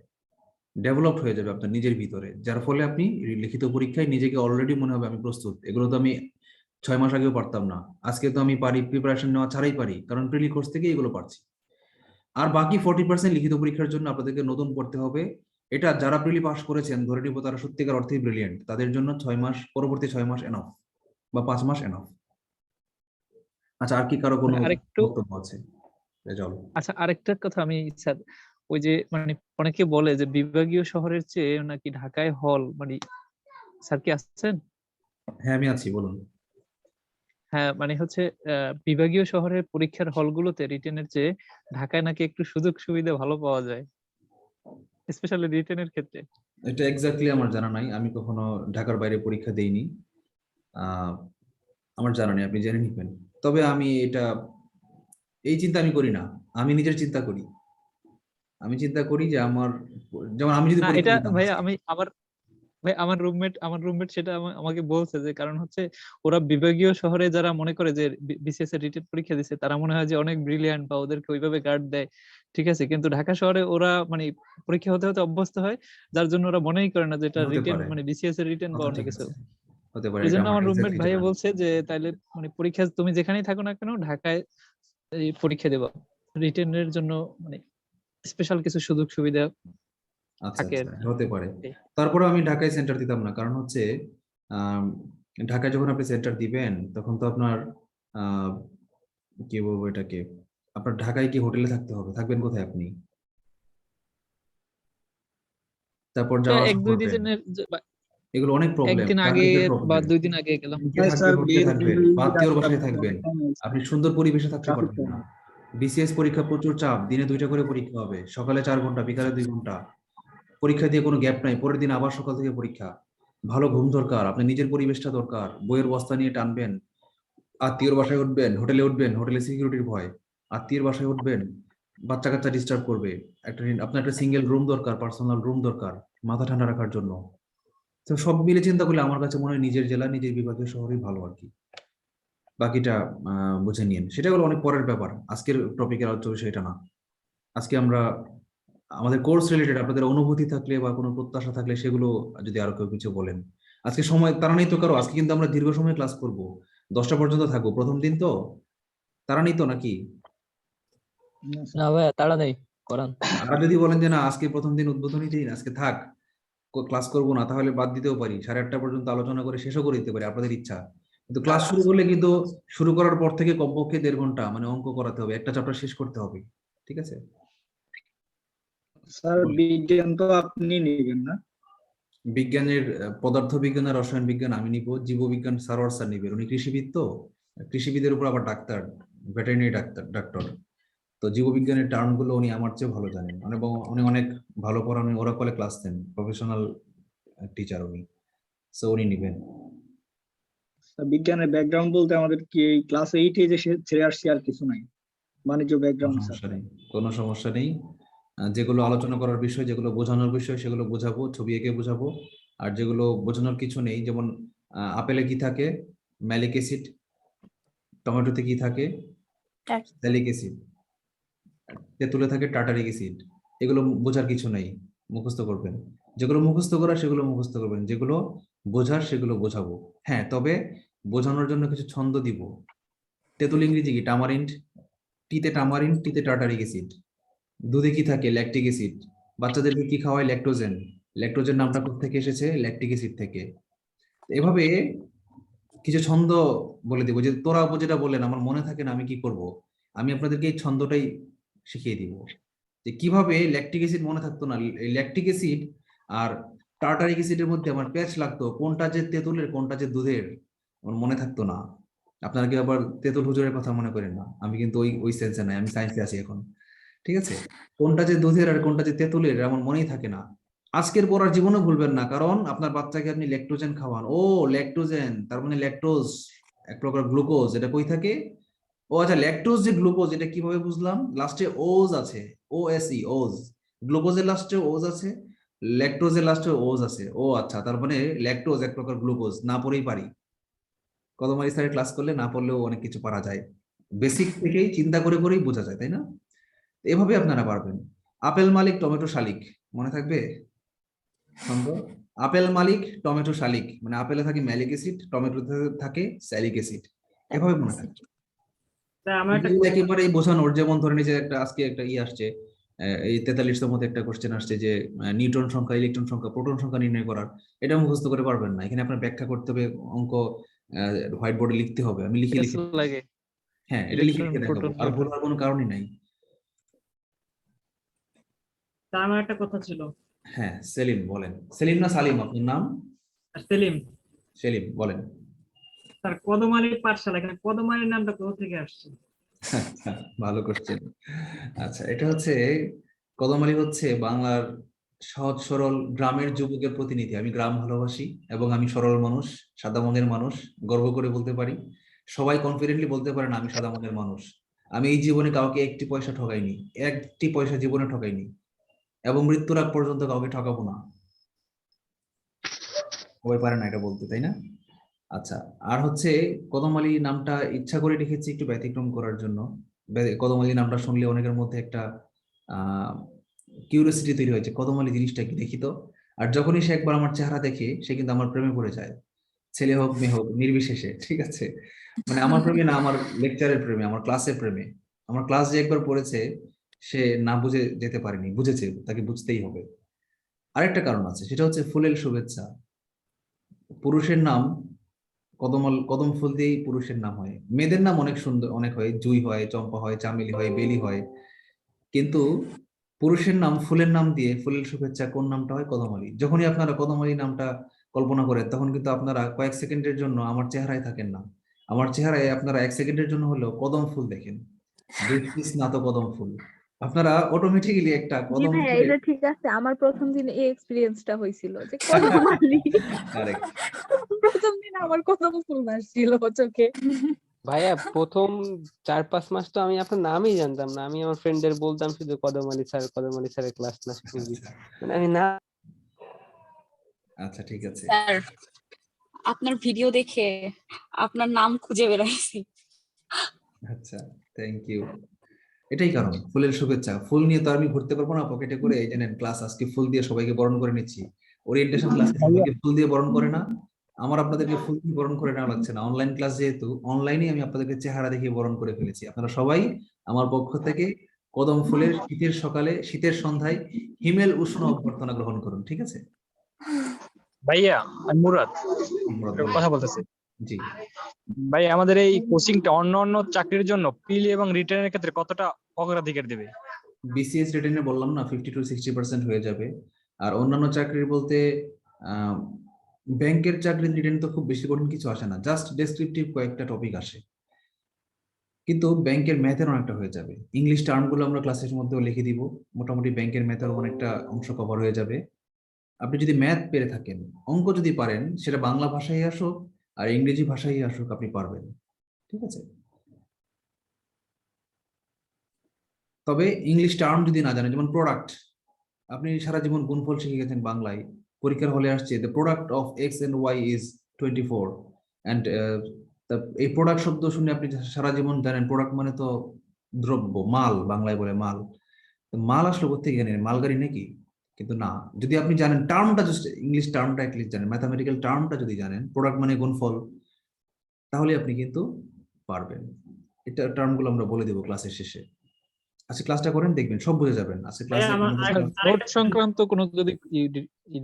ডেভেলপড হয়ে যাবে আপনার নিজের ভিতরে, যার ফলে আপনি লিখিত পরীক্ষায় নিজেকে অলরেডি মনে হবে আমি প্রস্তুত। এগুলো তো আমি 6 মাস আগেও পারতাম না, আজকে তো আমি পারি, প্রিপারেশন নেওয়া ছাড়াই পারি, কারণ প্রিলি কোর্স থেকে এগুলো পারছি। আর বাকি 40% লিখিত পরীক্ষার জন্য আপনাদেরকে নতুন পড়তে হবে। এটা যারা প্রিলি পাস করেছেন ধরে নিব তারা সত্যিকার অর্থেই ব্রিলিয়েন্ট, তাদের জন্য 6 মাস, পরবর্তী 6 মাস এনাফ, বা 5 মাস এনাফ। আচ্ছা, আর কি কারো কোনো আরেকটু বক্তব্য আছে? রেজাউল। আচ্ছা, আরেকটা কথা আমি স্যার, ওই যে মানে অনেকে বলে যে বিভাগীয় শহরের চেয়ে নাকি ঢাকায় হল, মানে স্যার কি আছেন? হ্যাঁ, আমি আছি, বলুন। হ্যাঁ, মানে হচ্ছে বিভাগীয় শহরের পরীক্ষার হলগুলোতে রিটেনের চেয়ে ঢাকায় নাকি একটু সুযোগ সুবিধা ভালো পাওয়া যায়, স্পেশালি রিটেনের ক্ষেত্রে। এটা এক্স্যাক্টলি আমার জানা নাই, আমি কখনো ঢাকার বাইরে পরীক্ষা দেইনি, আমার জানা নেই, আপনি জেনে নিবেন। তবে আমি এই চিন্তা আমি করি না, আমি নিজের চিন্তা করি। আমি চিন্তা করি যে আমার, যেমন আমি যদি না, পরীক্ষা এটা দিতাম ভাইয়া আজকে। আমার রুমমেট সেটা আমাকে বলছে যে, কারণ হচ্ছে ওরা বিভাগীয় শহরে যারা মনে করে যে বিসিএস এর রিটেন পরীক্ষা দিচ্ছে, তারা মনে হয় যে অনেক ব্রিলিয়ান্ট বা ওদেরকে ওইভাবে গার্ড দেয়, ঠিক আছে, কিন্তু ঢাকা শহরে ওরা মানে পরীক্ষা হতে হতে অভ্যস্ত হয়, যার জন্য ওরা মনেই করে না যে এটা হতে রিটেন, পারে, মানে বিসিএস এর রিটেন বা কথা অন্য ঠিক কিছু। আছে, হতে পারে, এই এটা জন্য আমার আমার রুমমেট এক্স্যাক্টলি ভাইয়া জানা নেই। বলছে যে তাইলে মানে পরীক্ষা তুমি যেখানেই থাকো না কেন, ঢাকায় এই পরীক্ষা দেবা, রিটেনের জন্য মানে স্পেশাল কিছু সুযোগ সুবিধা আচ্ছা থাকে আর আচ্ছা, কি। হতে পারে। তারপরে আমি ঢাকায় সেন্টার দিতাম না, কারণ হচ্ছে আহ ঢাকায় যখন আপনি সেন্টার দিবেন, তখন তো আপনার আহ কি বলবো এটাকে, আপনার ঢাকায় কি হোটেলে থাকতে হবে, থাকবেন কোথায় আপনি? তারপর যাওয়া এক আসা দুই করবেন, দিনের এগুলো অনেক প্রবলেম, একদিন আগে ট্রানজিটের বা প্রবলেম। 2 দিন আগে গেলাম। কে থাকবে, হোটেলে থাকবেন, আত্মীয়র বাসায় থাকবেন, আপনি সুন্দর পরিবেশে থাকতে পারবেন না। বিসিএস পরীক্ষা প্রচুর চাপ, দিনে 2টা করে পরীক্ষা হবে, সকালে 4 ঘন্টা, বিকালে 2 ঘন্টা পরীক্ষা দিয়ে কোনো গ্যাপ নাই, পরের দিন আবার সকাল থেকে পরীক্ষা। ভালো ঘুম দরকার, আপনার নিজের পরিবেশটা দরকার, বইয়ের বস্তা নিয়ে টানবেন, আত্মীয়র বাসায় উঠবেন, হোটেলে সিকিউরিটির ভয়, আত্মীয়র বাসায় উঠবেন, বাচ্চা কাচ্চা ডিস্টার্ব করবে, আপনার একটা সিঙ্গেল রুম দরকার, পার্সোনাল রুম দরকার মাথা ঠান্ডা রাখার জন্য। তো সব মিলে চিন্তা করলে আমার কাছে মনে হয় নিজের জেলা, নিজের বিভাগীয় শহরই ভালো আর কি। বাকিটা বুঝে নিন, সেটা হলো অনেক পরের ব্যাপার, আজকের টপিকের আলোচ্য বিষয় এটা না। আজকে আমরা আমাদের কোর্স রিলেটেড আপনাদের অনুভূতি থাকলে বা কোনো প্রত্যাশা থাকলে সেগুলো যদি আরো কেউ কিছু বলেন। আজকে সময় তারা নেই তো কারো, আজকে কিন্তু আমরা দীর্ঘ সময় ক্লাস করব, 10টা পর্যন্ত থাকবো, প্রথম দিন তো, তারা নেই তো নাকি? না ভাইয়া, তাড়া নেই, করান। আর যদি বলেন যে না আজকে প্রথম দিন, উদ্বোধনী দিন, আজকে থাক, ক্লাস করবো না, তাহলে বাদ দিতেও পারি, 8:30 পর্যন্ত আলোচনা করে শেষও করে দিতে পারি, আপনাদের ইচ্ছা। কিন্তু ক্লাস শুরু করলে কিন্তু শুরু করার পর থেকে কমপক্ষে 1.5 ঘন্টা মানে অঙ্ক করাতে হবে, একটা চ্যাপ্টার শেষ করতে হবে, ঠিক আছে? স্যার বিজ্ঞান তো আপনি নেবেন না? বিজ্ঞানের পদার্থ বিজ্ঞান আর রসায়ন বিজ্ঞান আমি নিব, জীববিজ্ঞান সারোয়ার স্যার নিবেন, উনি কৃষিবিদ তো, কৃষিবিদের উপর আবার ডাক্তার, ভেটেরিনারি ডাক্তার। তো জীববিজ্ঞানের টার্ম গুলো উনি আমার চেয়ে ভালো জানেন, এবং উনি অনেক ভালো পড়ান, উনি ওরাকলে ক্লাস দেন, প্রফেশনাল টিচার উনি, সো উনি নিবেন। বিজ্ঞানের ব্যাকগ্রাউন্ড বলতে আমাদের কি এই ক্লাস 8 যে ছেড়ে আসছি আর কিছু নাই, বাণিজ্য কোনো ব্যাকগ্রাউন্ড স্যার। সমস্যা নেই, কোনো সমস্যা নেই। যেগুলো আলোচনা করার বিষয়, যেগুলো বোঝানোর বিষয়, সেগুলো বোঝাবো, ছবি এঁকে বোঝাবো। আর যেগুলো বোঝানোর কিছু নেই, যেমন আপেলে কি থাকে, ম্যালিক অ্যাসিড, টমেটোতে কি থাকে, স্যালিক অ্যাসিড, তেঁতুলে থাকে টার্টারিক অ্যাসিড। এগুলো বোঝার কিছু নেই, মুখস্থ করবেন। যেগুলো মুখস্থ করার সেগুলো মুখস্থ করবেন, যেগুলো বোঝার সেগুলো বোঝাবো। হ্যাঁ, তবে বোঝানোর জন্য কিছু ছন্দ দিব। তেঁতুল ইংরেজি কি? টামারিন্ড। টিতে টামারিন্ড, টিতে টার্টারিক অ্যাসিড। দুধে কি থাকে? Lactic acid. বাচ্চাদেরকে কি খাওয়ায়? ল্যাকটোজেন। ল্যাকটোজেন নামটা কোথা থেকে এসেছে? ল্যাকটিক অ্যাসিড থেকে। এভাবে কিছু ছন্দ বলে দিব, যে তোরা যেটা বললেন আমার মনে থাকে না, আমি কি করব? আমি আপনাদেরকে এই ছন্দটাই শিখিয়ে দিব, যে কিভাবে ল্যাকটিক অ্যাসিড মনে থাকতো না। ল্যাকটিক অ্যাসিড আর টার্টারিক অ্যাসিডের মধ্যে আমার প্যাচ লাগতো, কোনটা যে তেঁতুলের কোনটা যে দুধের আমার মনে থাকতো না। আপনারা কি আবার তেঁতুল হুজুরের কথা মনে করেন না? আমি কিন্তু ওই সেন্সে নাই, আমি সায়েন্সে আছি এখন। ঠিক আছে, কোনটা যে দুধের আর কোনটা যে তেঁতুলের আমার মনেই থাকে না। আজকের পর আর জীবনে ভুলবেন না, কারণ আপনার বাচ্চাকে আপনি ল্যাকটোজেন খাওয়ান। ও ল্যাকটোজেন, তার মানে ল্যাকটোজ এক প্রকার গ্লুকোজ। এটা কই থাকে? ও আচ্ছা, ল্যাকটোজ যে গ্লুকোজ, এটা কিভাবে বুঝলাম? লাস্টে ওজ আছে, OSE, ওজ। গ্লুকোজের লাস্টে ওজ আছে, ল্যাকটোজের লাস্টে ওজ আছে। ও আচ্ছা, তার মানে ল্যাকটোজ এক প্রকার গ্লুকোজ। না পড়েই পারি, কদমারি স্যারের ক্লাস করলে না পড়লেও অনেক কিছু পারা যায়। বেসিক থেকেই চিন্তা করে করেই বোঝা যায়, তাই না? এভাবে আপনারা পারবেন। আপেল মালিক টমেটো শালিক, মনে থাকবে ছন্দ? আপেল মালিক টমেটো শালিক, মানে আপেলে থাকে ম্যালিক অ্যাসিড, টমেটোতে থাকে স্যালিক অ্যাসিড। এভাবে মনে থাকবে। একেবারে বোঝানোর, যেমন ধরে নিয়ে যে একটা আজকে একটা আসছে, এই 43তম মধ্যে একটা কোশ্চেন আসছে যে নিউটন সংখ্যা, ইলেকট্রন সংখ্যা, প্রোটন সংখ্যা নির্ণয় করার। এটা মুখস্থ করে পারবেন না, এখানে আপনার ব্যাখ্যা করতে হবে, অঙ্ক হোয়াইট বোর্ডে লিখতে হবে। আমি লিখে লিখে, লাগে হ্যাঁ এটা লিখে লিখে দেখাবো, প্রোটন, আর ভুলার কোনো কারণই নাই। আমার একটা কথা ছিল। হ্যাঁ সেলিম বলেন। সেলিম না সালিম আপনার নাম? সেলিম সেলিম বলেন। স্যার, কদমালী পাঠশালা, এখানে কদমালীর নামটা কোথা থেকে আসছে? আচ্ছা, ভালো কোশ্চেন। আচ্ছা, এটা হচ্ছে কদমালী হচ্ছে বাংলার সহজ সরল গ্রামের যুবকের প্রতিনিধি। আমি গ্রাম ভালোবাসি এবং আমি সরল মানুষ, সাদা মনের মানুষ, গর্ব করে বলতে পারি। সবাই কনফিডেন্টলি বলতে পারেন আমি সাদা মনের মানুষ। আমি এই জীবনে কাউকে একটি পয়সা ঠকাইনি, একটি পয়সা জীবনে ঠকাইনি, এবং মৃত্যুর আগ পর্যন্ত কাউকে ঠকাবো না। সবাই পারে না এটা বলতে, তাই না? আচ্ছা, আর হচ্ছে কদমালী নামটা ইচ্ছা করে রেখেছি একটু ব্যতিক্রম করার জন্য। কদমালী নামটা শুনলে অনেকের মধ্যে একটা কিউরিওসিটি তৈরি হয়েছে, কদমালী জিনিসটা কি দেখি তো। আর যখনই সে একবার আমার চেহারা দেখে, সে কিন্তু আমার প্রেমে পড়ে যায়, ছেলে হোক মেয়ে হোক নির্বিশেষে। ঠিক আছে, মানে আমার প্রেমে না, আমার লেকচারের প্রেমে, আমার ক্লাসের প্রেমে। আমার ক্লাস যে একবার পড়েছে, সে না বুঝে যেতে পারেনি, বুঝেছে, তাকে বুঝতেই হবে। আরেকটা কারণ আছে, সেটা হচ্ছে ফুলের শুভেচ্ছা। পুরুষের নাম কদম ফুল দিয়েই পুরুষের নাম হয়। মেয়েদের নাম অনেক সুন্দর, অনেক হয়, জুই হয়, চম্পা হয়, চামেলি হয়, বেলি হয়, কিন্তু পুরুষের নাম ফুলের নাম দিয়ে, ফুলের শুভেচ্ছা কোন নামটা হয়? কদমালী। যখনই আপনারা কদমালী নামটা কল্পনা করেন, তখন কিন্তু আপনারা কয়েক সেকেন্ডের জন্য আমার চেহারায় থাকেন না। আমার চেহারায় আপনারা 1 সেকেন্ডের জন্য হলেও কদম ফুল দেখেন, স্নাত কদম ফুল। আপনারা অটোমেটিক্যালি একটা জি কদম ভাইয়া, ফুলের এটা ঠিক আছে। আমার প্রথম দিন এই এক্সপিরিয়েন্সটা হয়েছিল যে কদমালী। কারেক্ট। প্রথম দিন আমার কদম ফুল ভাসছিল চোখে। ভাইয়া প্রথম 4-5 মাস তো আমি আপনার নামই জানতাম না। আমি আমার ফ্রেন্ডদের বলতাম শুধু কদমালী স্যারের ক্লাস করবি, মানে আমি না। আচ্ছা ঠিক আছে। স্যার, আপনার ভিডিও দেখে আপনার নাম খুঁজে বেড়াইছি। আচ্ছা, থ্যাংক ইউ। এটাই কারণ, ফুলের শুভেচ্ছা। ফুল নিয়ে তো আমি ঘুরতে পারবো না পকেটে করে। এই জানেন, ক্লাস আজকে ফুল দিয়ে সবাইকে বরণ করে নিচ্ছি। ওরিয়েন্টেশন ক্লাসে সবাইকে ফুল দিয়ে বরণ করে না, আমার আপনাদেরকে ফুল দিয়ে বরণ করে নেওয়া লাগছে না। অনলাইন ক্লাস যেহেতু, অনলাইনে আমি আপনাদেরকে চেহারা দেখিয়ে বরণ করে ফেলেছি। আপনারা সবাই আমার পক্ষ থেকে কদম ফুলের শীতের সকালে, শীতের সন্ধ্যায় হিমেল উষ্ণ অভ্যর্থনা গ্রহণ করুন, ঠিক আছে? ভাইয়া, আমি মুরাদ আমরা কথা বলতেছি। জি, ভাই, আমাদের এই কোচিংটা অন্য চাকরির জন্য প্রিলি এবং রিটেনের ক্ষেত্রে কতটা অগ্রাধিকার দেবে? বিসিএস রিটেনে বললাম না 50 to 60% হয়ে যাবে। আর অন্যান্য চাকরির বলতে ব্যাংকের চাকরির রিটেন তো খুব বেশি কঠিন কিছু আসে না, জাস্ট ডেসক্রিপটিভ কয়েকটা টপিক আসে। কিন্তু ব্যাংকের ম্যাথের অনেকটা হয়ে যাবে। ইংলিশ টার্মগুলো আমরা ক্লাসের মধ্যেও লিখে দিব, মোটামুটি ব্যাংকের ম্যাথের অনেকটা অংশ কভার হয়ে যাবে। আপনি যদি ম্যাথ পেরে থাকেন, অঙ্ক যদি পারেন, সেটা বাংলা ভাষায় আসুক আর ইংরেজি ভাষাই আসুক, আপনি পারবেন। ঠিক আছে, তবে ইংলিশ টার্ম যদি না জানেন, যেমন প্রোডাক্ট, আপনি সারা জীবন গুণফল শিখে গেছেন বাংলায়, পরীক্ষার হলে আসছে the product of X and Y is 24 and এই প্রোডাক্ট শব্দ শুনে আপনি সারা জীবন জানেন প্রোডাক্ট মানে তো দ্রব্য, মাল, বাংলায় বলে মাল। তো মাল আসলে কোথেকে জানেন, মালগাড়ি নাকি? কিন্তু না, যদি আপনি জানেন টার্মটা, জাস্ট ইংলিশ টার্মটা অ্যাটলিস্ট জানেন, ম্যাথামেটিক্যাল টার্মটা যদি জানেন, প্রোডাক্ট মানে গুণফল, তাহলে আপনি কিন্তু পারবেন। এটা টার্মগুলো আমরা বলে দেবো ক্লাসের শেষে। আজকে ক্লাসটা করেন, দেখবেন সব বুঝে যাবেন। আজকে ক্লাসে নোট সংক্রান্ত কোনো যদি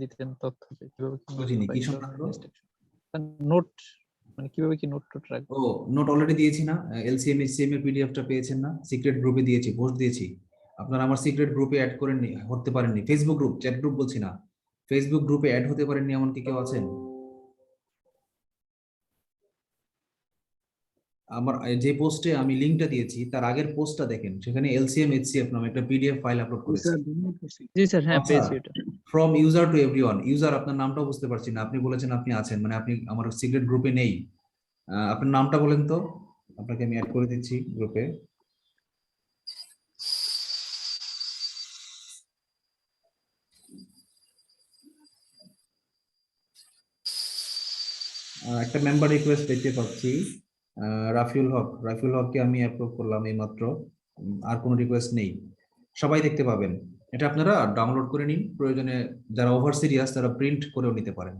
দিতেন তথ্য যে কিভাবে কি বুঝিনি কি সংক্রান্ত? নোট মানে কিভাবে কি নোট টোট রাখবো? ও, নোট অলরেডি দিয়েছি না, এলসিএম এসসিএম এর পিডিএফটা পেয়েছেন না? সিক্রেট গ্রুপে দিয়েছি, পোস্ট দিয়েছি। আপনারা আমার সিক্রেট গ্রুপে অ্যাড করেননি, হতে পারেননি। ফেসবুক গ্রুপ, চ্যাট গ্রুপ বলছি না, ফেসবুক গ্রুপে অ্যাড হতে পারেননি এমন কি কেউ আছেন? আমার যে পোস্টে আমি লিংকটা দিয়েছি তার আগের পোস্টটা দেখেন, সেখানে এলসিএম এইচসিএফ নামে একটা পিডিএফ ফাইল আপলোড করেছি। জি স্যার, হ্যাঁ আচ্ছা, পেয়েছি এটা। From user to everyone. User আপনার নামটাও বুঝতে পারছি না, আপনি বলেছেন আপনি আছেন, মানে আপনি আমার সিক্রেট গ্রুপে নেই। আপনার নামটা বলেন তো, আপনাকে আমি অ্যাড করে দিচ্ছি গ্রুপে। একটা মেম্বার রিকোয়েস্ট দেখতে পাচ্ছি, রাফিউল হক। রাফিউল হককে আমি অ্যাপ্রুভ করলাম এইমাত্র। আর কোনো রিকোয়েস্ট নেই, সবাই দেখতে পাবেন। এটা আপনারা ডাউনলোড করে নিন, প্রয়োজনে যারা ওভার সিরিয়াস তারা প্রিন্ট করেও নিতে পারেন।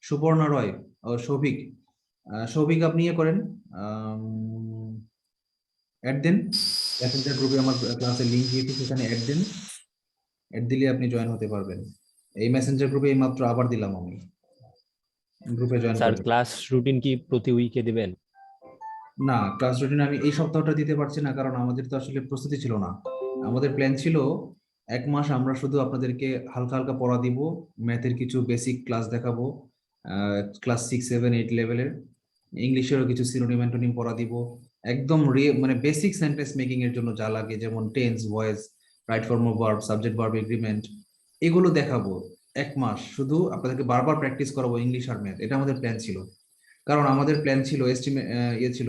সুপর্ণা রয় ও সৌভিক, সৌভিক আপনি ইয়ে করেন, অ্যাড দেন মেসেঞ্জার গ্রুপে, আমার ক্লাসের লিংক দিয়েছি, সেখানে অ্যাড দেন। অ্যাড দিলে আপনি জয়েন হতে পারবেন। এই মেসেঞ্জার গ্রুপে এইমাত্র আবার দিলাম আমি, গ্রুপে জয়েন স্যার করবেন। ক্লাস রুটিন কি প্রতি উইকে দিবেন? না, ক্লাস রুটিন আমি এই সপ্তাহটা দিতে পারছি না, কারণ আমাদের তো আসলে প্রস্তুতি ছিল না। আমাদের প্ল্যান ছিল 1 মাস আমরা শুধু আপনাদেরকে হালকা হালকা পড়া দিব, ম্যাথের কিছু বেসিক ক্লাস দেখাবো, ক্লাস 6, 7, 8 লেভেলের, ইংলিশেরও কিছু সিনোনিম অ্যান্টোনিম পড়া দিব, একদম মানে বেসিক সেন্টেন্স মেকিং এর জন্য যা লাগে, যেমন tense, voice, right form of verb, subject verb agreement, এগুলো দেখাবো। 1 মাস শুধু আপনাদেরকে বারবার প্র্যাকটিস করাবো ইংলিশ আর ম্যাথ, এটা আমাদের প্ল্যান ছিল। কারণ আমাদের প্ল্যান ছিল, ইয়ে ছিল,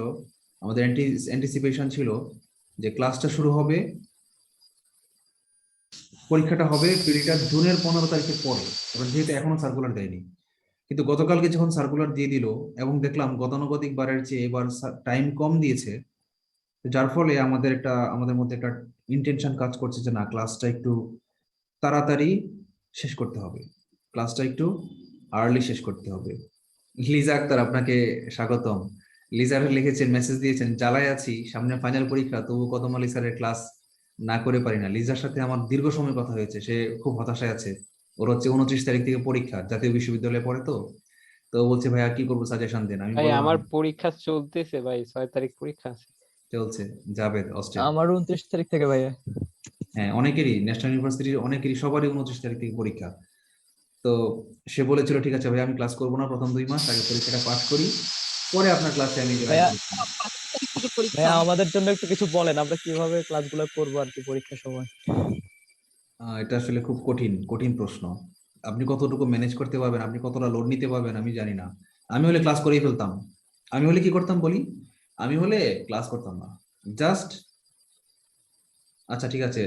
আমাদের অ্যান্টিসিপেশন ছিল যে ক্লাসটা শুরু হবে, পরীক্ষাটা হবে পিরিয়ডটা জুনের 15 তারিখের পরে, কারণ যেহেতু এখনো সার্কুলার দেয়নি। কিন্তু গতকালকে যখন সার্কুলার দিয়ে দিল এবং দেখলাম গতানুগতিক বারের চেয়ে এবার টাইম কম দিয়েছে, যার ফলে আমাদের মধ্যে একটা ইন্টেনশন কাজ করছে যে না, ক্লাসটা একটু তাড়াতাড়ি শেষ করতে হবে, ক্লাসটা একটু আর্লি শেষ করতে হবে। লিজা আক্তার, আপনাকে স্বাগতম। লিজার লিখেছেন, মেসেজ দিয়েছেন, জ্বালায় আছি, সামনে ফাইনাল পরীক্ষা, তবু কদম আলী স্যারের ক্লাস না করে পারি না। লিজার সাথে আমার দীর্ঘ সময় কথা হয়েছে, সে খুব হতাশায় আছে। ওর হচ্ছে 29 তারিখ থেকে পরীক্ষা, জাতীয় বিশ্ববিদ্যালয়ে পড়ে, তো তো বলছে ভাইয়া কি করবো, সাজেশন দেন। আমি ভাই বললাম আমার পরীক্ষা চলতেছে ভাই, 6 তারিখ পরীক্ষা আছে। চলছে, যাবে অস্ট্রেলিয়া। আমার 29 তারিখ থেকে ভাইয়া। হ্যাঁ, অনেকেরই, ন্যাশনাল ইউনিভার্সিটির অনেকেরই, সবারই 29 তারিখ থেকে পরীক্ষা। তো সে বলেছিল ঠিক আছে ভাই, আমি ক্লাস করবো না প্রথম 2 মাস, আগে পরীক্ষাটা পাস করি, পরে আপনার ক্লাসে আমি join করব। পরীক্ষা আমাদের জন্য একটু কিছু বলেন, আমরা কিভাবে ক্লাসগুলো করবো আর কি পরীক্ষার সময়। এটা আসলে খুব কঠিন কঠিন প্রশ্ন। আপনি কতটুকু ম্যানেজ করতে পারবেন, আপনি কতটা লোড নিতে পারবেন আমি জানি না। আমি হলে ক্লাস করেই ফেলতাম। আমি হলে কি করতাম বলি, আমি হলে ক্লাস করতাম না, জাস্ট। আচ্ছা ঠিক আছে,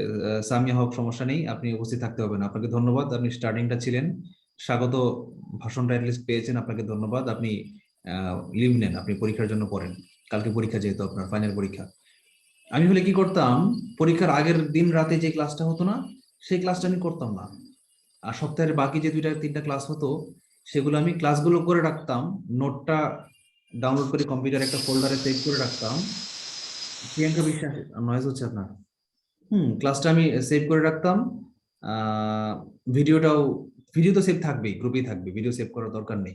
সামিয়া হক, সমস্যা নেই, আপনি উপস্থিত থাকতে হবে না, আপনাকে ধন্যবাদ, আপনি স্টার্টিংটা ছিলেন, স্বাগত ভাষণটা অ্যাটলিস্ট পেয়েছেন, আপনাকে ধন্যবাদ। আপনি লিভ নেন, আপনি পরীক্ষার জন্য পড়েন, কালকে পরীক্ষা যেহেতু আপনার ফাইনাল পরীক্ষা। আমি হলে কি করতাম, পরীক্ষার আগের দিন রাতে যে ক্লাসটা হতো না, সেই ক্লাসটা আমি করতাম না, আর সপ্তাহের বাকি যে 2-3টা ক্লাস হতো সেগুলো আমি ক্লাসগুলো করে রাখতাম, নোটটা ডাউনলোড করে কম্পিউটার একটা ফোল্ডারে সেভ করে রাখতাম। প্রিয়াঙ্কা বিশ্বাস, নয়েজ হচ্ছে আপনার। ক্লাসটা আমি সেভ করে রাখতাম, ভিডিও তো সেভ থাকবেই, গ্রুপেই থাকবে, ভিডিও সেভ করার দরকার নেই।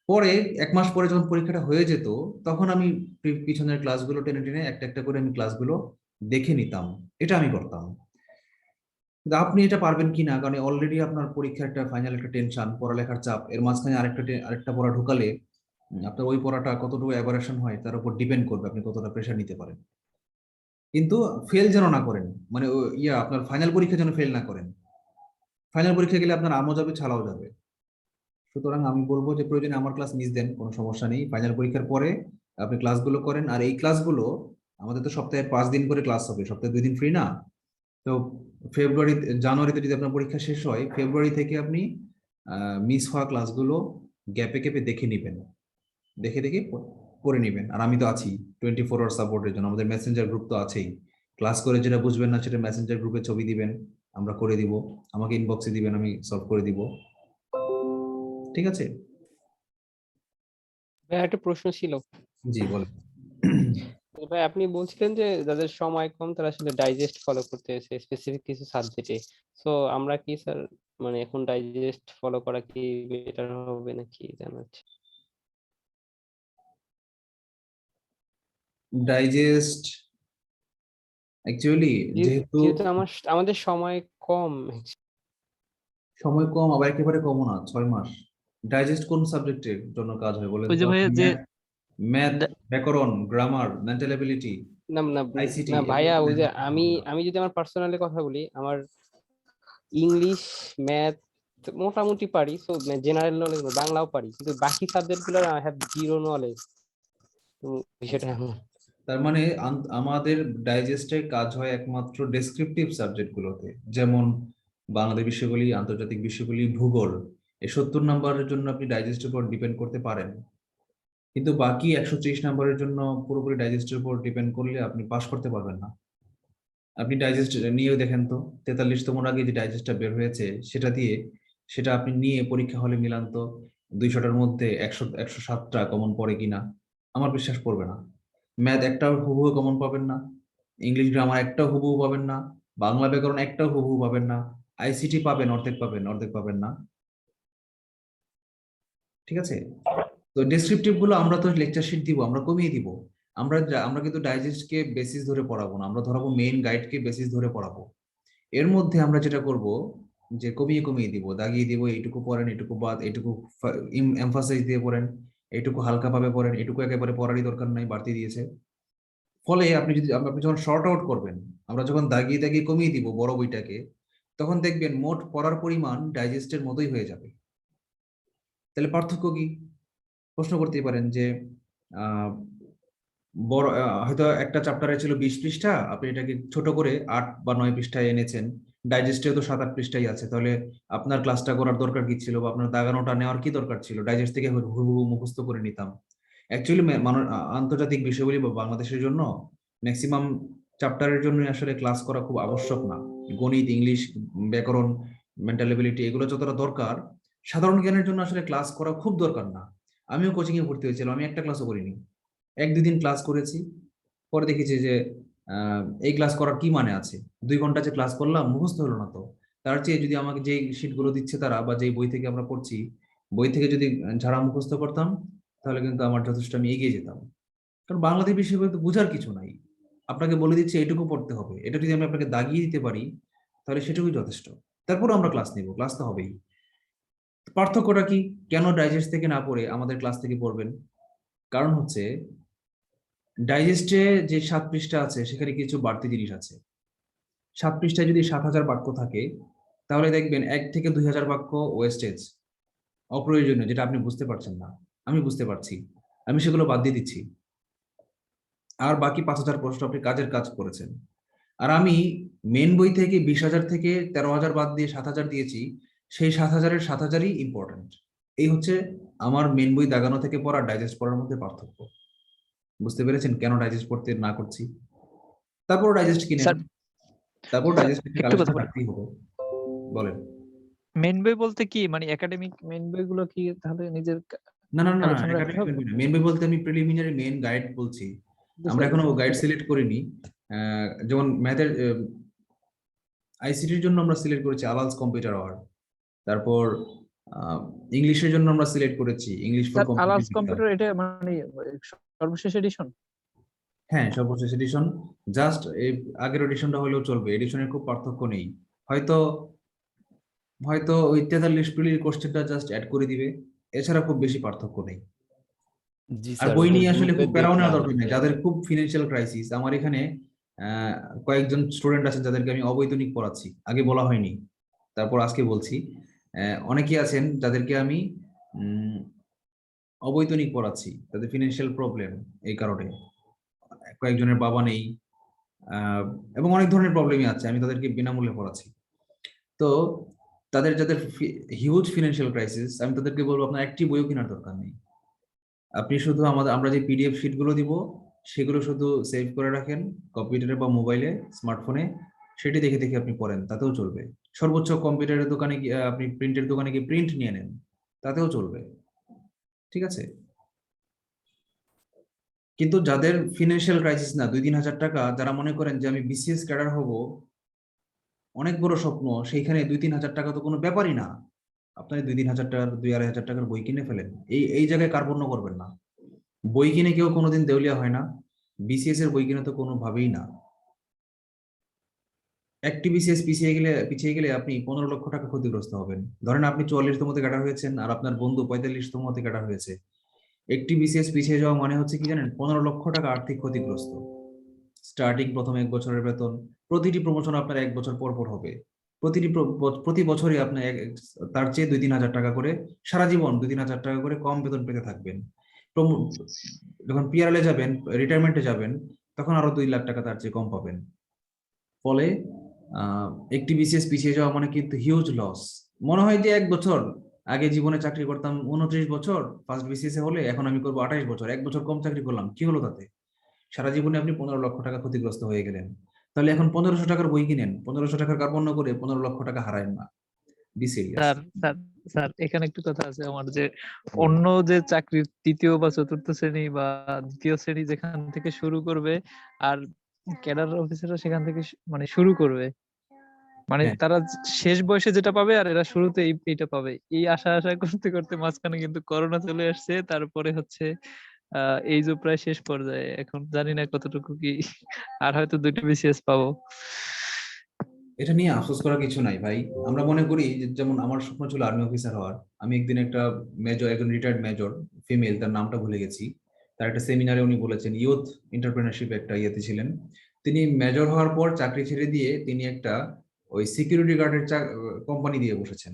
পরে 1 মাস পরে যখন পরীক্ষাটা হয়ে যেত, তখন আমি পিছনের ক্লাসগুলো টেনে টেনে একটা একটা করে আমি ক্লাসগুলো দেখে নিতাম, এটা আমি করতাম। কিন্তু আপনি এটা পারবেন কিনা, কারণ অলরেডি আপনার পরীক্ষার একটা ফাইনাল একটা টেনশন, পড়ালেখার চাপ, এর মাঝখানে আরেকটা পড়া ঢুকালে আপনার ওই পড়াটা কতটুকু অ্যাভারেশন হয় তার উপর ডিপেন্ড করবে আপনি কতটা প্রেশার নিতে পারেন। কিন্তু ফেল যেন না করেন, মানে আপনার ফাইনাল পরীক্ষা যেন ফেল না করেন। ফাইনাল পরীক্ষা গেলে আপনার আমও যাবে, ছাড়াও যাবে। সুতরাং আমি বলবো যে প্রয়োজনে আমার ক্লাস মিস দেন, কোনো সমস্যা নেই। ফাইনাল পরীক্ষার পরে আপনি ক্লাসগুলো করেন। আর এই ক্লাসগুলো আমাদের তো সপ্তাহে 5 দিন করে ক্লাস হবে, সপ্তাহে 2 দিন ফ্রি না। তো জানুয়ারিতে যদি আপনার পরীক্ষা শেষ হয়, ফেব্রুয়ারি থেকে আপনি মিস হওয়া ক্লাসগুলো গ্যাপে গ্যাপে দেখে নেবেন, দেখে দেখে করে নেবেন। আর আমি তো আছি 24 আওয়ার সাপোর্টের জন্য, আমাদের মেসেঞ্জার গ্রুপ তো আছেই। ক্লাস করে যেটা বুঝবেন না সেটা মেসেঞ্জার গ্রুপে ছবি দিবেন, আমরা করে দিব। আমাকে ইনবক্সে দিবেন, আমি সলভ করে দিব। ঠিক আছে? ভাই একটা প্রশ্ন ছিল। জি বলেন। তো ভাই আপনি বলছিলেন যে যাদের সময় কম তারা আসলে ডাইজেস্ট ফলো করতেছে স্পেসিফিক কিছু সাবজেক্টে। সো আমরা কি স্যার মানে এখন ডাইজেস্ট ফলো করা কি বেটার হবে নাকি জানাচ্ছি? ডাইজেস্ট অ্যাকচুয়ালি যেহেতু যেহেতু আমাদের সময় কম, সময় কম, আবার একেবারে কম না, 6 মাস। ডাইজেস্ট কোন সাবজেক্টের জন্য কাজ হয় বলেন ওই যে তো? ভাইয়া যে ম্যাথ, ডা- ব্যাকরণ, গ্রামার, মেন্টাল এবিলিটি, না না আইসিটি। না ভাইয়া, ওই যে আমি যদি আমার পার্সোনালি কথা বলি, আমার ইংলিশ, ম্যাথ মোটামুটি পারি, সো জেনারেল নলেজ, বাংলাও পারি, কিন্তু বাকি সাবজেক্ট গুলো আই হ্যাভ জিরো নলেজ। বিষয়টা এমন। তার মানে আমাদের ডাইজেস্টে কাজ হয় একমাত্র ডেসক্রিপটিভ সাবজেক্টগুলোতে, যেমন বাংলাদেশ বিষয়গুলি, আন্তর্জাতিক বিষয়গুলি, ভূগোল। এই 70 নম্বরের জন্য আপনি ডাইজেস্টের উপর ডিপেন্ড করতে পারেন, কিন্তু বাকি 130 নম্বরের জন্য পুরোপুরি ডাইজেস্টের উপর ডিপেন্ড করলে আপনি পাস করতে পারবেন না। আপনি ডাইজেস্ট নিয়েও দেখেন তো, 43তম আগে যে ডাইজেস্টটা বের হয়েছে সেটা আপনি নিয়ে পরীক্ষা হলে মিলান তো, 200টার মধ্যে 107টা কমন পড়ে কিনা। আমার বিশ্বাস পড়বে না। ম্যাথ একটাও হুবহু কমন পাবেন না, ইংলিশ গ্রামার একটাও হুবহু পাবেন না, বাংলা ব্যাকরণ একটাও হুবহু পাবেন না, আইসিটি পাবেন অর্ধেক পাবেন, অর্ধেক পাবেন না। ঠিক আছে? তো ডেসক্রিপটিভ গুলো আমরা তো লেকচার শিট দিব, আমরা কমিয়ে দিব। আমরা কিন্তু ডাইজেস্ট কে বেসিস ধরে পড়াবো না, আমরা ধরাবো মেইন গাইড কে বেসিস ধরে পড়াবো। এর মধ্যে আমরা যেটা করব যে কমিয়ে কমিয়ে দিব, দাগিয়ে দিব, এইটুকু পড়েন, এইটুকু বাদ, এইটুকু এমফাসাইজ দিয়ে পড়েন, এইটুকু হালকা ভাবে পড়েন, এইটুকু একেবারে পড়ারই দরকার নাই, বাড়তি দিয়েছে। ফলে আপনি যখন শর্ট আউট করবেন, আমরা যখন দাগিয়ে দাগিয়ে কমিয়ে দিব বড় বইটাকে, তখন দেখবেন মোট পড়ার পরিমাণ ডাইজেস্টের মতোই হয়ে যাবে। তাহলে পার্থক্য কি? প্রশ্ন করতেই পারেন যে বড় হয়তো একটা চ্যাপ্টারে ছিল 20 পৃষ্ঠা, আপনি এটাকে ছোট করে 8 বা 9 পৃষ্ঠায় এনেছেন, ডাইজেস্টেও তো 7-8 পৃষ্ঠাই আছে, তাহলে আপনার ক্লাসটা করার দরকার কি ছিল, বা আপনার দাগানোটা নেওয়ার কি দরকার ছিল? ডাইজেস্ট থেকে হুবহু মুখস্থ করে নিতাম। অ্যাকচুয়ালি আন্তর্জাতিক বিষয়গুলি বা বাংলাদেশের জন্য ম্যাক্সিমাম চ্যাপ্টারের জন্য আসলে ক্লাস করা খুব আবশ্যক না। গণিত, ইংলিশ, ব্যাকরণ, মেন্টাল এবিলিটি এগুলো যতটা দরকার, সাধারণ জ্ঞানের জন্য আসলে ক্লাস করা খুব দরকার না। আমিও কোচিং এ ভর্তি হয়েছিলাম, আমি একটা ক্লাসও করিনি, 1-2 দিন ক্লাস করেছি, পরে দেখেছি যে এই ক্লাস করার কি মানে আছে? 2 ঘন্টা যে ক্লাস করলাম, মুখস্থ হলো না তো। তার চেয়ে যদি আমাকে যেই শীট গুলো দিচ্ছে তারা, বা যেই বই থেকে আমরা পড়ছি, বই থেকে যদি ঝাড়া মুখস্থ করতাম, তাহলে কিন্তু আমার যথেষ্ট আমি এগিয়ে যেতাম। কারণ বাংলাদেশ বিষয় তো বোঝার কিছু নাই, আপনাকে বলে দিচ্ছে এইটুকু পড়তে হবে, এটা যদি আমি আপনাকে দাগিয়ে দিতে পারি তাহলে সেটুকুই যথেষ্ট। তারপর আমরা ক্লাস নিব, ক্লাস তো হবেই। পার্থক্যটা কি? কেন ডাইজেস্ট থেকে না পড়ে আমাদের ক্লাস থেকে পড়বেন? কারণ হচ্ছে ডাইজেস্টে যে 7 পৃষ্ঠা আছে সেখানে কিছু বাড়তি জিনিস আছে। 7 পৃষ্ঠায় যদি 7000 বাক্য থাকে, তাহলে দেখবেন 1 থেকে 2000 বাক্য ওয়েস্টেজ, অপ্রয়োজনীয়, যেটা আপনি বুঝতে পারছেন না, আমি বুঝতে পারছি, আমি সেগুলো বাদ দিয়ে দিচ্ছি। আর বাকি 5000 প্রশ্ন আপনি কাজের কাজ করেছেন। আর আমি মেন বই থেকে 20,000 থেকে 13,000 বাদ দিয়ে 7,000 দিয়েছি, সেই 7,000-এর 7,000ই ইম্পর্টেন্ট। এই হচ্ছে আমার মেন বই দাগানো থেকে পড়া, ডাইজেস্ট পড়ার মধ্যে পার্থক্য। বুঝতে পেরেছেন কেন ডাইজেস্ট পড়তে না করছি? তারপর ডাইজেস্ট কিনেন, স্যার তারপর ডাইজেস্ট একটু কালেকশন কথা বলি। রাখতেই হবে। বলেন। মেন বই বলতে কি, মানে একাডেমিক মেন বইগুলো কি তাহলে নিজের না না না, কালেকশন রাখতে একাডেমিক হবে? মেন বই বলতে আমি প্রিলিমিনারি মেন গাইড বলছি। আমরা এখনো গাইড সিলেক্ট করিনি। যেমন ম্যাথের আইসিটির জন্য আমরা সিলেক্ট করেছি আলালস কম্পিউটার আওয়ার, তারপর ইংলিশের জন্য আমরা সিলেক্ট করেছি ইংলিশ ফর স্যার আলাস কম্পিটিটিভ। কম্পিউটার এটা মানে সর্বশেষ এডিশন? হ্যাঁ, সর্বশেষ এডিশন। জাস্ট এই আগের এডিশনটা হলেও চলবে, এডিশনের খুব পার্থক্য নেই। হয়তো হয়তো ওই 43 প্রিলির কোশ্চেনটা জাস্ট অ্যাড করে দিবে, এছাড়া খুব বেশি পার্থক্য নেই। আর বই নিয়ে আসলে খুব প্যারাও নেওয়ার দরকার নেই। যাদের খুব ফিনান্সিয়াল ক্রাইসিস, আমার এখানে কয়েকজন স্টুডেন্ট আছেন যাদেরকে আমি অবৈতনিক পড়াচ্ছি, আগে বলা হয়নি, তারপর আজকে বলছি। অনেকেই আছেন যাদেরকে আমি অবৈতনিক পড়াচ্ছি, তাদের ফিনান্সিয়াল প্রবলেম এই কারণে, কয়েকজনের বাবা নেই, এবং অনেক ধরনের প্রবলেমই আছে, আমি তাদেরকে বিনামূল্যে পড়াচ্ছি। তো তাদের যাদের হিউজ ফিনান্সিয়াল ক্রাইসিস, আমি তাদেরকে বলবো আপনার একটি বইও কেনার দরকার নেই, আপনি শুধু আমরা যে পিডিএফ শিটগুলো দিব সেগুলো শুধু সেভ করে রাখেন কম্পিউটারে বা মোবাইলে, স্মার্টফোনে, সেটি দেখে দেখে আপনি পড়েন, তাতেও চলবে। সর্বোচ্চ কম্পিউটারের দোকানে গিয়ে আপনি প্রিন্টের দোকানে গিয়ে প্রিন্ট নিয়ে নেন, তাতেও চলবে, ঠিক আছে? কিন্তু যাদের ফিনান্সিয়াল ক্রাইসিস না, 2-3 হাজার টাকা, যারা মনে করেন যে আমি বিসিএস ক্যাডার হব, অনেক বড় স্বপ্ন, সেইখানে 2-3 হাজার টাকা তো কোনো ব্যাপারই না। আপনার 2-3 হাজার টাকার 2-2.5 হাজার টাকার বই কিনে ফেলেন, এই জায়গায় কার্পণ্য করবেন না। বই কিনে কেউ কোনোদিন দেউলিয়া হয় না, বিসিএস এর বই কিনে তো কোনোভাবেই না। একটি বিসিএস পিছিয়ে গেলে আপনি 15 লক্ষ টাকা ক্ষতিগ্রস্ত হবেন। ধরেন আপনি 44তম তে ক্যাডার হয়েছেন আর আপনার বন্ধু 45তম তে ক্যাডার হয়েছে, একটি বিসিএস পিছিয়ে যাওয়া মানে হচ্ছে কি জানেন, 15 লক্ষ টাকা আর্থিক ক্ষতিগ্রস্ত। স্টার্টিং প্রথম 1 বছরের বেতন, প্রতিটি প্রমোশন আপনার 1 বছর পর পর হবে, প্রতি বছরই আপনি তার চেয়ে 2-3 হাজার টাকা করে সারা জীবন 2-3 হাজার টাকা করে কম বেতন পেতে থাকবেন। যখন পিআরএল এ যাবেন, রিটায়ারমেন্টে যাবেন, তখন আরো 2 লাখ টাকা তার চেয়ে কম পাবেন। ফলে একটি বিসিএস পিছিয়ে যাওয়া মানে কিন্তু হিউজ লস। মনে হয় যে 1 বছর আগে জীবনে চাকরি করতাম 29 বছর ফার্স্ট বিসিএস হলে, এখন আমি করবো 28 বছর, 1 বছর কম চাকরি করলাম, কি হলো তাতে? সারা জীবনে আপনি 15 লক্ষ টাকা ক্ষতিগ্রস্ত হয়ে গেলেন। তাহলে এখন 1500 টাকার বই কিনেন, 1500 টাকার কার্পণ্য করে 15 লক্ষ টাকা হারায়েন না। Be serious. Sir sir sir এখানে একটু কথা আছে আমার, যে অন্য যে চাকরির 3য় বা 4র্থ শ্রেণী বা 2য় শ্রেণী যেখান থেকে শুরু করবে, আর ক্যাডার অফিসাররা সেখান থেকে মানে শুরু করবে, মানে হ্যাঁ। তারা শেষ বয়সে যেটা পাবে আর এরা শুরুতে এইটা পাবে, এই আশা করতে করতে মাঝখানে কিন্তু করোনা চলে আসছে, তারপরে হচ্ছে এই যে প্রায় শেষ পর্যায়ে, এখন জানি না কতটুকু কি আর হয়তো 2টা বিসিএস পাবো। এটা নিয়ে আফসোস করার কিছু নাই ভাই। আমরা মনে করি যে, যেমন আমার স্বপ্ন ছিল আর্মি অফিসার হওয়ার। আমি একদিন একজন রিটায়ার্ড মেজর, ফিমেল, তার নামটা ভুলে গেছি, তার একটা সেমিনারে উনি বলেছেন, ইউথ এন্টারপ্রেনারশিপ একটা ইয়েতে ছিলেন, তিনি মেজর হওয়ার পর চাকরি ছেড়ে দিয়ে তিনি একটা ওই সিকিউরিটি গার্ডের কোম্পানি দিয়ে বসেছেন।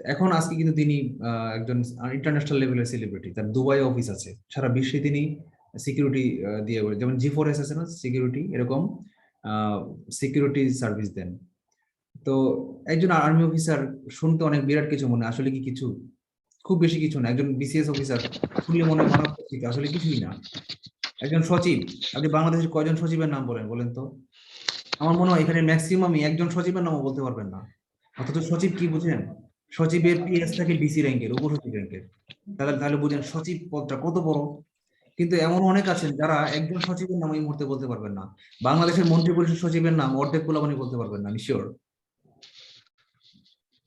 এখন আজকে কিন্তু তিনি একজন ইন্টারন্যাশনাল লেভেলের সেলিব্রিটি, তার দুবাই অফিস আছে, সারা বিশ্বে তিনি সিকিউরিটি দিয়ে, যেমন G4S আছে না সিকিউরিটি, এরকম সিকিউরিটি সার্ভিস দেন। তো একজন আর্মি অফিসার শুনতে অনেক বিরাট কিছু মনে, আসলে কি কিছু? খুব বেশি কিছু না। একজন বিসিএস অফিসার শুনলে মনে হয় মারাত্মক কিছু, আসলে কিছুই না। একজন সচিব, আপনি বাংলাদেশের কয়জন সচিবের নাম বলেন তো? আমার মনে হয় এখানে ম্যাক্সিমামই একজন সচিবের নামও বলতে পারবেন না। অথচ সচিব কি বুঝেন? সচিবের পিএস থাকে ডিসি র্যাঙ্কের, উপসচিব র্যাঙ্কের। তাহলে বুঝেন সচিব পদটা কত বড়। কিন্তু এমন অনেক আছেন যারা একজন সচিবের নাম এই মুহূর্তে বলতে পারবেন না। বাংলাদেশের মন্ত্রী পরিষদ সচিবের নাম অর্ধেক পোলাপানি বলতে পারবেন না, আমি শিওর।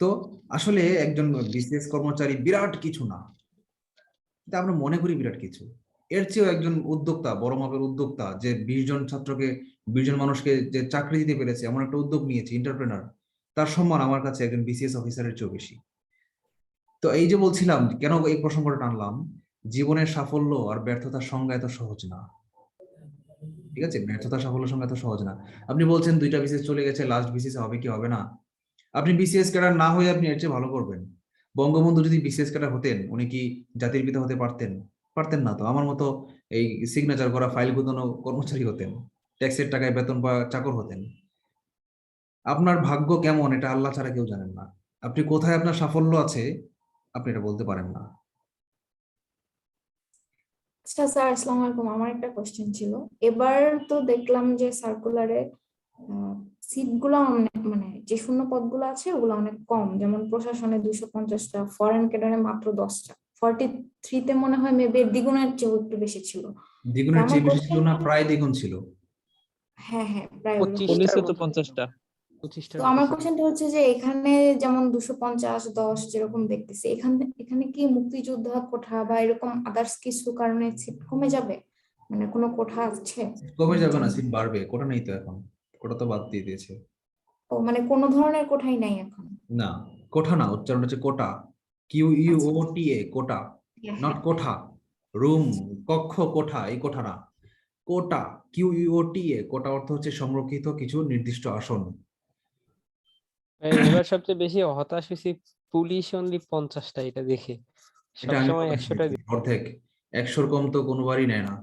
তো আসলে একজন বিসিএস কর্মচারী বিরাট কিছু না, এটা আমরা মনে করি বিরাট কিছু। এর চেয়েও একজন উদ্যোক্তা, বড় মাপের উদ্যোক্তা, যে 20 জন ছাত্রকে, 20 জন মানুষকে যে চাকরি দিতে পেরেছে, এমন একটা উদ্যোগ নিয়েছে, এন্টারপ্রেনার, তার সম্মান আমার কাছে একজন বিসিএস অফিসারের চেয়েও বেশি। তো এই যে বলছিলাম, কেন এই প্রসঙ্গটা টানলাম, জীবনের সাফল্য আর ব্যর্থতার সংজ্ঞা এত সহজ না, ঠিক আছে? ব্যর্থতা সাফল্যের সংজ্ঞা এত সহজ না। আপনি বলছেন 2টা বিসিএস চলে গেছে, লাস্ট বিসিএস হবে কি হবে না? আপনি বিসিএস ক্যাডার না হয়ে আপনি এর চেয়ে ভালো করবেন। বঙ্গবন্ধু যদি বিসিএস ক্যাডার হতেন, উনি কি জাতির পিতা হতে পারতেন? পারতেন না তো। আমার মতো এই সিগনেচার করা, ফাইল গুদানো কর্মচারী হতেন, ট্যাক্সের টাকায় বেতন বা চাকর হতেন। আপনার ভাগ্য কেমন এটা আল্লাহ ছাড়া কেউ জানেন না। আপনি কোথায় আপনার সাফল্য আছে আপনি এটা বলতে পারেন না। আচ্ছা স্যার, আসসালামু আলাইকুম। আমার একটা কোশ্চেন ছিল। এবার তো দেখলাম যে সার্কুলারে সিটগুলো মানে যে শূন্য পদগুলো আছে ওগুলো অনেক কম, যেমন প্রশাসনে 250টা, ফরেন ক্যাডারে মাত্র 10টা, 43-তে মনে হয় মেবি দ্বিগুণের চেয়ে একটু বেশি ছিল। দ্বিগুণের চেয়ে বেশি ছিল না, প্রায় দ্বিগুণ ছিল। হ্যাঁ হ্যাঁ, প্রায় 25টা তো 50টা। তো আমার কোশ্চেনটা হচ্ছে যে এখানে যেমন 250, 10 যেরকম দেখতেছি, এখানে কি মুক্তিযোদ্ধা কোঠা বা এরকম আদার্স কিছু কারণে সিট কমে যাবে? মানে কোনো কোঠা আছে? কমে যাবে না, সিট বাড়বে। কোটা নেই তো এখন, কোটা তো বাদ দিয়ে দিয়েছে। ও মানে কোনো ধরনের কোঠাই নাই এখন? না, কোঠা না, উচ্চারণ হচ্ছে কোটা, QUOTA, কোটা, নট কোঠা। রুম, কক্ষ, কোঠা, এই কোঠা না, কোটা, QUOTA। কোটা অর্থ হচ্ছে সংরক্ষিত কিছু নির্দিষ্ট আসন। এবার সবচেয়ে বেশি হতাশ হয়েছি পুলিশ অনলি 50টা, এটা দেখে এটা আমি সবসময় কম 100টা। দেখেছি, অর্ধেক, 100-র কম তো কোনোবারই নেয় না।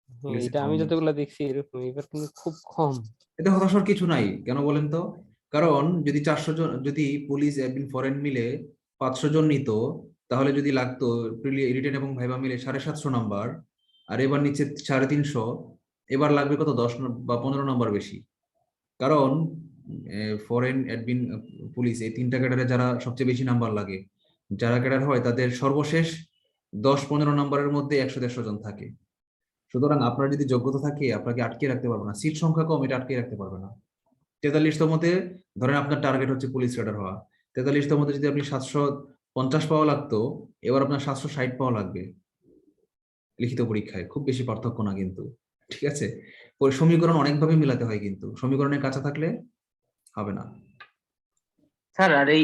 পুলিশের এটা আমি জন্য। যতগুলা দেখছি এরকম, এবার কিন্তু খুব কম। এতে হতাশার কিছু নাই, কেন বলেন তো? কারণ যদি 400 জন, যদি পুলিশ অ্যাডমিন ফরেন মিলে 500 জন নিত, তাহলে যদি লাগতো রিটেন এবং ভাইবা মিলে 750 নাম্বার, আর এবার নিচ্ছে 350, এবার লাগবে কত, 10 বা 15 নাম্বার বেশি। কারণ ফরেন অ্যাডমিন, পুলিশ, এই 3টা ক্যাডারে যারা সবচেয়ে বেশি নাম্বার লাগে, যারা ক্যাডার হয় তাদের সর্বশেষ 10-15 নাম্বারের মধ্যে 100-150 জন থাকে। সুতরাং আপনার যদি যোগ্যতা থাকে, আপনাকে আটকে রাখতে পারবে না, সিট সংখ্যা কম, এটা আটকে রাখতে পারবে না। 43তমতে ধরেন আপনার টার্গেট হচ্ছে পুলিশ ক্যাডার হওয়া, 43তমতে যদি আপনি 750 পাওয়া লাগতো, এবার আপনার 760 পাওয়া লাগবে লিখিত পরীক্ষায়। খুব বেশি পার্থক্য না কিন্তু, ঠিক আছে? সমীকরণ অনেকভাবে মিলাতে হয়, কিন্তু সমীকরণের কাছে থাকলে হবে না। স্যার আর এই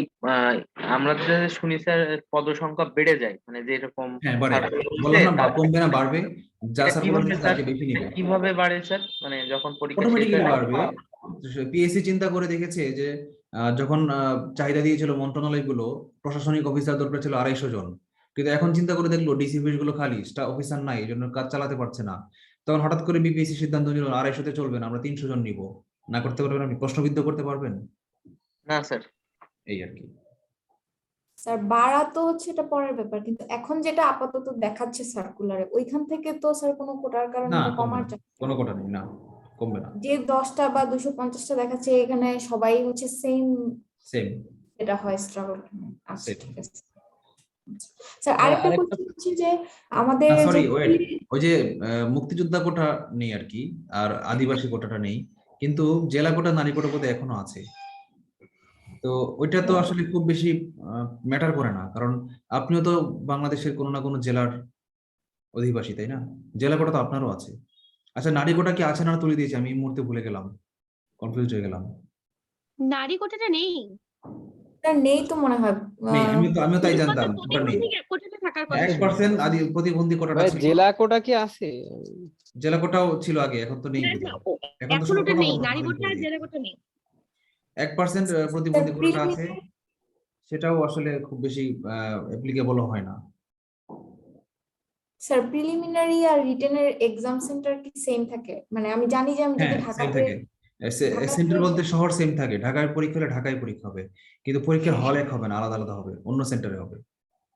আমরা যে শুনি স্যার পদসংখ্যা বেড়ে যায়, মানে যে এরকম হ্যাঁ, বাড়ে, বললাম না কমবে না, বাড়বে। যা এটা সার্কুলার কিভাবে দিচ্ছে স্যার, তাকে বেশি নিবে, কিভাবে বাড়ে স্যার, মানে যখন পরীক্ষা শেষ অটোমেটিক্যালি হয় বাড়বে। পিএসসি চিন্তা করে দেখেছে যে যখন চাহিদা দিয়েছিল মন্ত্রণালয়গুলো, প্রশাসনিক অফিসার দরকার ছিল 250 জন, কিন্তু এখন চিন্তা করে দেখলো ডিসি অফিস গুলো খালি, অফিসার নাই, এই জন্য কাজ চালাতে পারছে না। তখন হঠাৎ করে বিপিএসসি সিদ্ধান্ত নিল 250-তে চলবে না, আমরা 300 জন নিব। না করতে পারবেন, আপনি প্রশ্নবিদ্ধ করতে পারবেন? না স্যার। এই আর কি। স্যার বাড়া তো হচ্ছে এটা পরের ব্যাপার, কিন্তু এখন যেটা আপাতত দেখাচ্ছে সার্কুলারে, ওইখান থেকে তো স্যার কোনো কোটার কারণে না, এটা কমবে কমার না, চান্স কোনো কথা নেই, না কমবে না, যে 10টা বা 250টা দেখাচ্ছে, এখানে সবাই হচ্ছে সেম সেম এটা হয় স্ট্রাগল। আচ্ছা সেম। ঠিক আছে স্যার। আরেকটা আরেকটা কোশ্চেন হচ্ছে যে আমাদের সরি, যে ওয়েট, ওই যে মুক্তিযোদ্ধা কোটা নেই আর কি, আর আদিবাসী কোটাটা নেই, কিন্তু জেলা কোটা, নারী কোটা বোধহয় এখনো আছে। তো ওইটা তো আসলে খুব বেশি ম্যাটার করে না, কারণ আপনিও তো বাংলাদেশের কোনো না কোনো জেলার অধিবাসী, তাই না? জেলা কোটা তো আপনারও আছে। আচ্ছা, নারী কোটা কি আছে না তুলে দিয়েছে, আমি এই মুহূর্তে ভুলে গেলাম, কনফিউজ হয়ে গেলাম। নারী কোটাটা নেই, স্যার নেই তো মনে হয়। নেই, আমিও তাই জানতাম, কোটা নেই। প্রতিবন্ধী কোটাটা থাকার কথা ছিল। 1% আদি প্রতিবন্ধী কোটাটা ভাই ছিল, জেলা কোটা কি আছে? জেলা কোটাও ছিল আগে, এখন তো নেই বোধহয়। এখন তো এখন সব ওটা কোটা নেই, বন্ধ নারী করে কোটা আর দিয়েছে। জেলা কোটা নেই। 1% প্রতিবন্ধী কোটাটা আছে, সেটাও আসলে খুব বেশি অ্যাপ্লিকেবল হয় না। স্যার প্রিলিমিনারি আর রিটেনের এক্সাম সেন্টার কি সেম থাকে? মানে আমি জানি যে আমি যদি হ্যাঁ, সেম ঢাকাতে থাকে। সেন্টার বলতে শহর সেম থাকে, ঢাকায় পরীক্ষা হলে ঢাকায় পরীক্ষা হবে, কিন্তু পরীক্ষার হল এক হবে না, আলাদা আলাদা হবে, অন্য সেন্টারে হবে।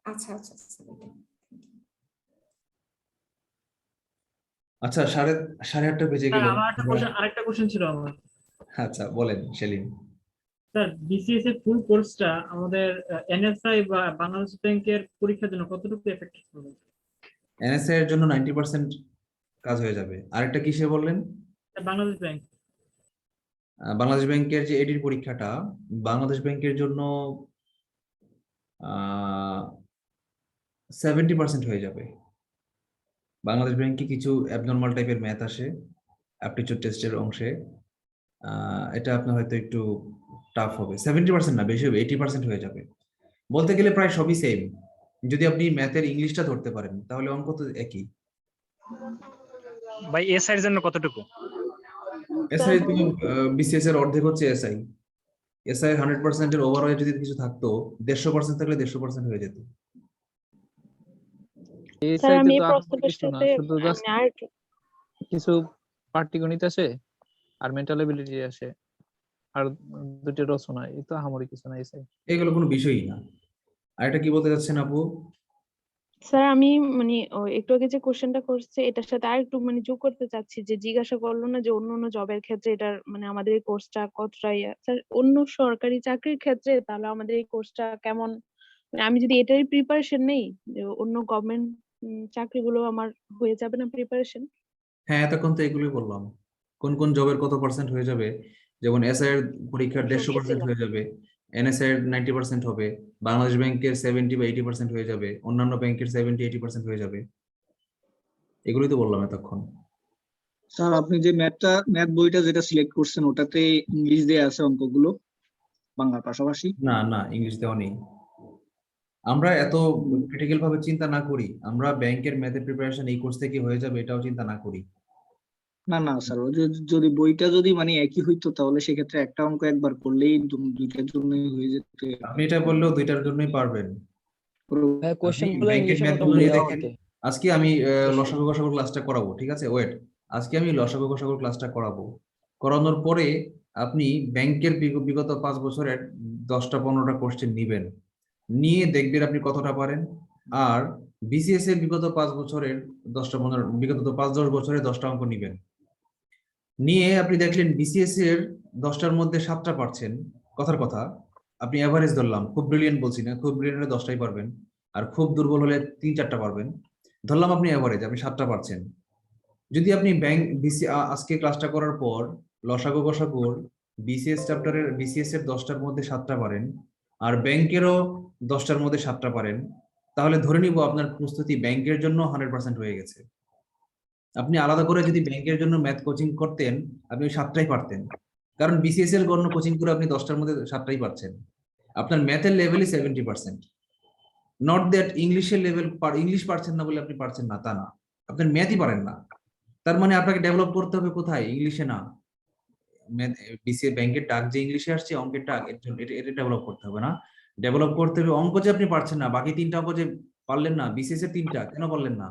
আচ্ছা আচ্ছা আচ্ছা। আচ্ছা, 8:30 বেজে গেল। আমার আরেকটা কোশ্চেন ছিল আমার। আচ্ছা বলেন সেলিম। স্যার বিসিএস এর ফুল কোর্সটা আমাদের এনএসআই বা বাংলাদেশ ব্যাংকের পরীক্ষার জন্য কতটুকু এফেক্ট হবে? এনএসএ এর জন্য 90% কাজ হয়ে যাবে। আরেকটা কিসে বললেন? বাংলাদেশ ব্যাংক। বাংলাদেশ ব্যাংকের যে এডির পরীক্ষাটা, বাংলাদেশ ব্যাংকের জন্য 70% হয়ে যাবে। বাংলাদেশ ব্যাংকে কিছু অ্যাবনর্মাল টাইপের ম্যাথ আসে অ্যাপটিটিউড টেস্টের অংশে, এটা আপনার হয়তো একটু টাফ হবে। 70% না, বেশি হবে, 80% হয়ে যাবে। বলতে গেলে প্রায় সবই সেম। যদি আপনি ম্যাথের ইংলিশটা ধরতে পারেন, তাহলে অঙ্ক তো একই। ভাই এসআই এর জন্য কতটুকু? এসআই তো বিসিএস এর অর্ধেক হচ্ছে এসআই। এসআই 100% এর ওভার হয়ে যদি কিছু থাকতো, 150% থাকলে 150% হয়ে যেত। এই স্যার সাইডে আমি তো এই আর কোনো প্রশ্নটার কিছু না, সাথে শুধু জাস্ট আর কিছু পাটিগণিত আসে আর মেন্টাল এবিলিটি আসে আর দুটো রচনা, এই তো আহামরি কিছু না এই সাইড। এগুলো কোনো বিষয়ই না। আর এটা কি বলতে চাচ্ছেন আপু? স্যার আমি মানে একটু আগে যে কোশ্চেনটা করছে এটার সাথে আর একটু মানে যোগ করতে চাচ্ছি, যে জিজ্ঞাসা করলো না যে অন্য অন্য জবের ক্ষেত্রে এটার মানে আমাদের এই কোর্সটা কতটা স্যার অন্য সরকারি চাকরির ক্ষেত্রে তাহলে আমাদের এই কোর্সটা কেমন, মানে আমি যদি এটারই প্রিপারেশন নেই, যে অন্য গভর্নমেন্ট চাকরিগুলো আমার হয়ে যাবে না প্রিপারেশন? হ্যাঁ, এতক্ষণ তো এগুলোই বললাম, কোন কোন জবের কত পার্সেন্ট হয়ে যাবে। যেমন এসআই এর পরীক্ষার 150% হয়ে যাবে, এনএসআই এর 90% হবে, বাংলাদেশ ব্যাংকের 70 বা 80% হয়ে যাবে, অন্যান্য ব্যাংকের 70-80% হয়ে যাবে। এগুলোই তো বললাম এতক্ষণ। স্যার আপনি যে ম্যাথ বইটা যেটা সিলেক্ট করছেন ওটাতে ইংলিশ দিয়ে আছে অঙ্কগুলো বাংলার পাশাপাশি? না না, ইংলিশ দেওয়া নেই। আমরা এত ক্রিটিক্যাল ভাবে চিন্তা না করি, আমরা ব্যাংকের ম্যাথের প্রিপারেশন এই কোর্স থেকে হয়ে যাবে এটাও চিন্তা না করি। না না স্যার, যদি বইটা যদি মানে একই হইতো তাহলে সেক্ষেত্রে একটা অঙ্ক একবার করলেই দুইটার জন্যই হয়ে যেত। আপনি এটা বললেও দুইটার জন্যই পারবেন। কোশ্চেন আপনি গুলো ব্যাংকের ইংলিশে ম্যাথগুলো মোটামুটি নিয়ে দেওয়া দেখেন। হতো। আজকে আমি লসাগু গসাগু ক্লাসটা করাবো, ঠিক আছে? ওয়েট, আজকে আমি লসাগু গসাগু ক্লাসটা করাবো। করানোর পরে আপনি ব্যাংকের বিগত 5 বছরের 10টা 15টা কোশ্চেন নিবেন, নিয়ে দেখবেন আপনি কতটা পারেন। আর বিসিএস এর বিগত 5 বছরের 10টা 15 বিগত 5-10 বছরের 10টা অঙ্ক নিবেন, নিয়ে আপনি দেখলেন বিসিএস এর 10টার মধ্যে 7টা পারছেন। কথার কথা, আপনি এভারেজ ধরলাম, খুব ব্রিলিয়েন্ট বলছি না, খুব ব্রিলিয়েন্ট হলে 10টাই পারবেন, আর খুব দুর্বল হলে 3-4টা পারবেন। ধরলাম আপনি এভারেজ, আপনি 7টা পারছেন। যদি আপনি আজকে ক্লাসটা করার পর লসাগু গসাগুর বিসিএস চ্যাপ্টারের বিসিএস এর 10টার মধ্যে 7টা পারেন, আর ব্যাংকেরও 10টার মধ্যে 7টা পারেন, তাহলে ধরে নিব আপনার প্রস্তুতি ব্যাংকের জন্য 100% হয়ে গেছে। আপনি আলাদা করে যদি ব্যাংকের জন্য ম্যাথ কোচিং করতেন, আপনি 7টাই পারতেন, কারণ বিসিএস এর জন্য কোচিং করে আপনি 10টার মধ্যে 7টাই পারছেন। আপনার ম্যাথের লেভেলই 70%। নট দ্যাট ইংলিশের লেভেল, ইংলিশ পারছেন না বলে আপনি পারছেন না তা না, আপনার ম্যাথই পারেন না। তার মানে আপনাকে ডেভেলপ করতে হবে কোথায়? ইংলিশে না। বিসিএ ব্যাংকের ডাক যে ইংলিশে আসছে, অঙ্কের ডাক এটা ডেভেলপ করতে হবে না, ডেভেলপ করতে হবে অঙ্ক যে আপনি পারছেন না, বাকি 3টা অঙ্ক যে পারলেন না, বিসিএস এর 3টা কেন পারলেন না?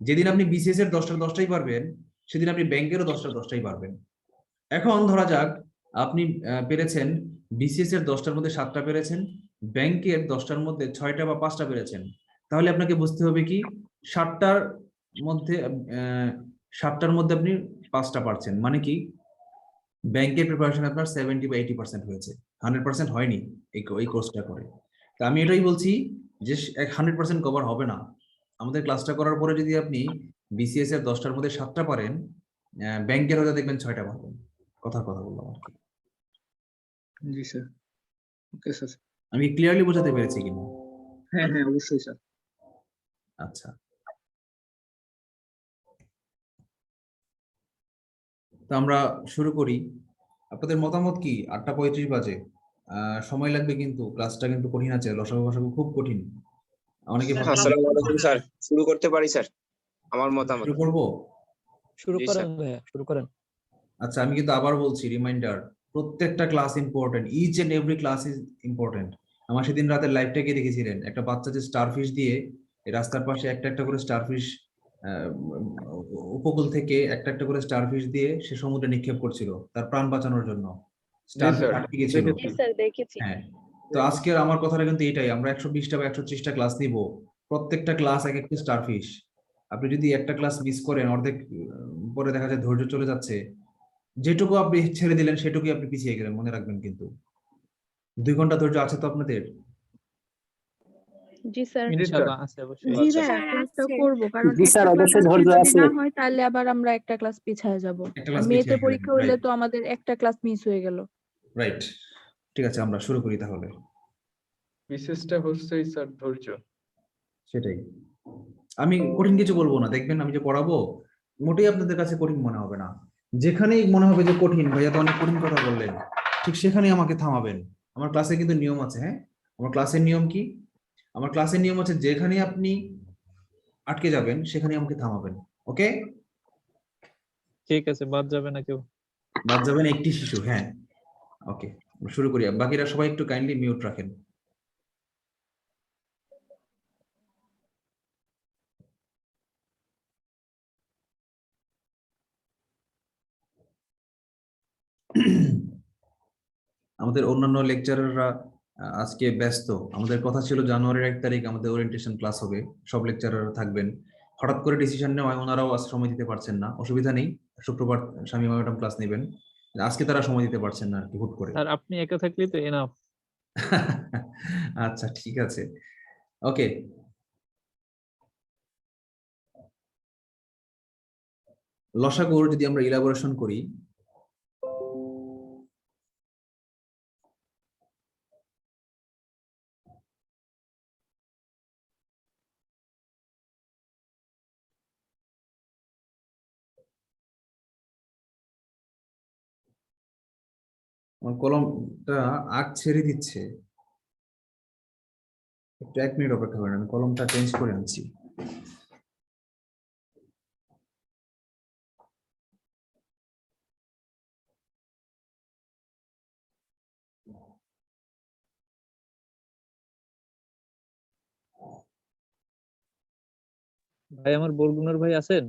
যেদিন আপনি বিসিএস এর 10টার 10টাই পারবেন, সেদিন আপনি ব্যাংকেরও 10টার 10টাই পারবেন। এখন ধরা যাক আপনি পেরেছেন বিসিএস এর 10টার মধ্যে 7টা পেরেছেন, ব্যাংকের 10টার মধ্যে 6টা বা 5টা পেরেছেন, তাহলে আপনাকে বুঝতে হবে কি 7টার মধ্যে 7টার মধ্যে আপনি 5টা পারছেন, মানে কি ব্যাংকের প্রিপারেশন আপনার 70 বা 80% হয়েছে, 100% হয়নি এই কোর্সটা করে। তা আমি এটাই বলছি যে 100% কভার হবে না। আমাদের ক্লাসটা করার পরে যদি আপনি বিসিএস এর 10টার মধ্যে 7টা পারেন, ব্যাংকের হয়তো দেখবেন 6টা পারবেন। কথা বললাম আর কি। জি স্যার, ওকে স্যার। আমি ক্লিয়ারলি বোঝাতে পেরেছি কিনা? হ্যাঁ হ্যাঁ অবশ্যই স্যার। আচ্ছা, তো আমরা শুরু করি। আপনাদের মতামত কি? 8:35 বাজে, সময় লাগবে, কিন্তু ক্লাসটা কিন্তু কঠিন আছে, লসাগু গসাগু খুব কঠিন। অনেকে আসসালামু আলাইকুম স্যার, শুরু করতে পারি স্যার? আমার মতামত শুরু করবো? শুরু জি, করেন স্যার। ভাইয়া, শুরু করেন। আচ্ছা, আমি কিন্তু আবার বলছি, রিমাইন্ডার, প্রত্যেকটা class important, each and every class is important. আমার সেদিন রাতে লাইভটাকে দেখেছিলেন, একটা বাচ্চা যে স্টারফিশ দিয়ে এই রাস্তার পাশে একটা একটা করে স্টারফিশ, উপকূল থেকে একটা একটা করে স্টারফিশ দিয়ে সে সমুদ্রে নিক্ষেপ করছিল তার প্রাণ বাঁচানোর জন্য, স্টারফিশ স্যার, আটকে গেছিল। জি স্যার, দেখেছি। হ্যাঁ, তো আজকের আমার কথাটা কিন্তু এটাই, আমরা 120টা বা 130টা ক্লাস নিব, প্রত্যেকটা ক্লাস এক একটা স্টারফিশ। আপনি যদি একটা ক্লাস মিস করেন, অর্ধেক পরে দেখা যায় ধৈর্য চলে যাচ্ছে, যেটুকু আপনি ছেড়ে দিলেন সেটুকুই আপনি পিছিয়ে গেলেন, মনে রাখবেন। কিন্তু 2 ঘন্টা ধৈর্য আছে তো আপনাদের? জি স্যার। ইনশাআল্লাহ আছে অবশ্যই। জি ভাইয়া, ক্লাসটা করব, কারণ জি স্যার, একটা ক্লাস অবশ্যই আজকে ধৈর্য যদি আছে। না হয় তাহলে আবার আমরা একটা ক্লাস পিছায় যাব। একটা আর ক্লাস মেয়েদের পিছিয়ে গেলেন, পরীক্ষা হইলে রাইট তো আমাদের একটা ক্লাস মিস হয়ে গেল। রাইট। ঠিক আছে, আমরা শুরু করি তাহলে। বিশেষটা হচ্ছে স্যার ধৈর্য। সেটাই, আমি কঠিন কিছু বলবো না, দেখবেন আমি যে পড়াবো মোটেই আপনাদের কাছে কঠিন মনে হবে না। যেখানেই মনে হবে যে কঠিন, ভাইয়া তো অনেক কঠিন কথা বললেন, ঠিক সেখানেই আমাকে থামাবেন। আমার ক্লাসে কিন্তু নিয়ম আছে। হ্যাঁ, আমার ক্লাসের নিয়ম কি? আমার ক্লাসের নিয়ম হচ্ছে যেখানে আপনি আটকে যাবেন সেখানে আমাকে থামাবেন। ওকে? ঠিক আছে, বাদ যাবে না কেউ। বাদ যাবেন একটি শিশু। হ্যাঁ, ওকে, শুরু করি। বাকিরা সবাই একটু কাইন্ডলি মিউট রাখেন। আমাদের অন্যান্য লেকচারাররা আজকে ব্যস্ত। আমাদের কথা ছিল জানুয়ারির 1 তারিখ আমাদের ওরিয়েন্টেশন ক্লাস হবে, সব লেকচারাররা থাকবেন। হঠাৎ করে ডিসিশন নেওয়ায় ওনারাও আজ সময় দিতে পারছেন না। অসুবিধা নেই, শুক্রবার শামীমা ম্যাডাম ক্লাস নেবেন। আজকে তারা সময় দিতে পারছেন না আর কি, হুট করে। আর আপনি একা থাকলেই তো এনাফ। আচ্ছা, ঠিক আছে, ওকে। লসাগুর যদি আমরা ইলাবোরেশন করি, আমার কলমটা আগ ছেড়ে দিচ্ছে, একটু 1 মিনিট অপেক্ষা করেন, আমি কলমটা চেঞ্জ করে আনছি। ভাই আমার বরগুনার ভাই আছেন?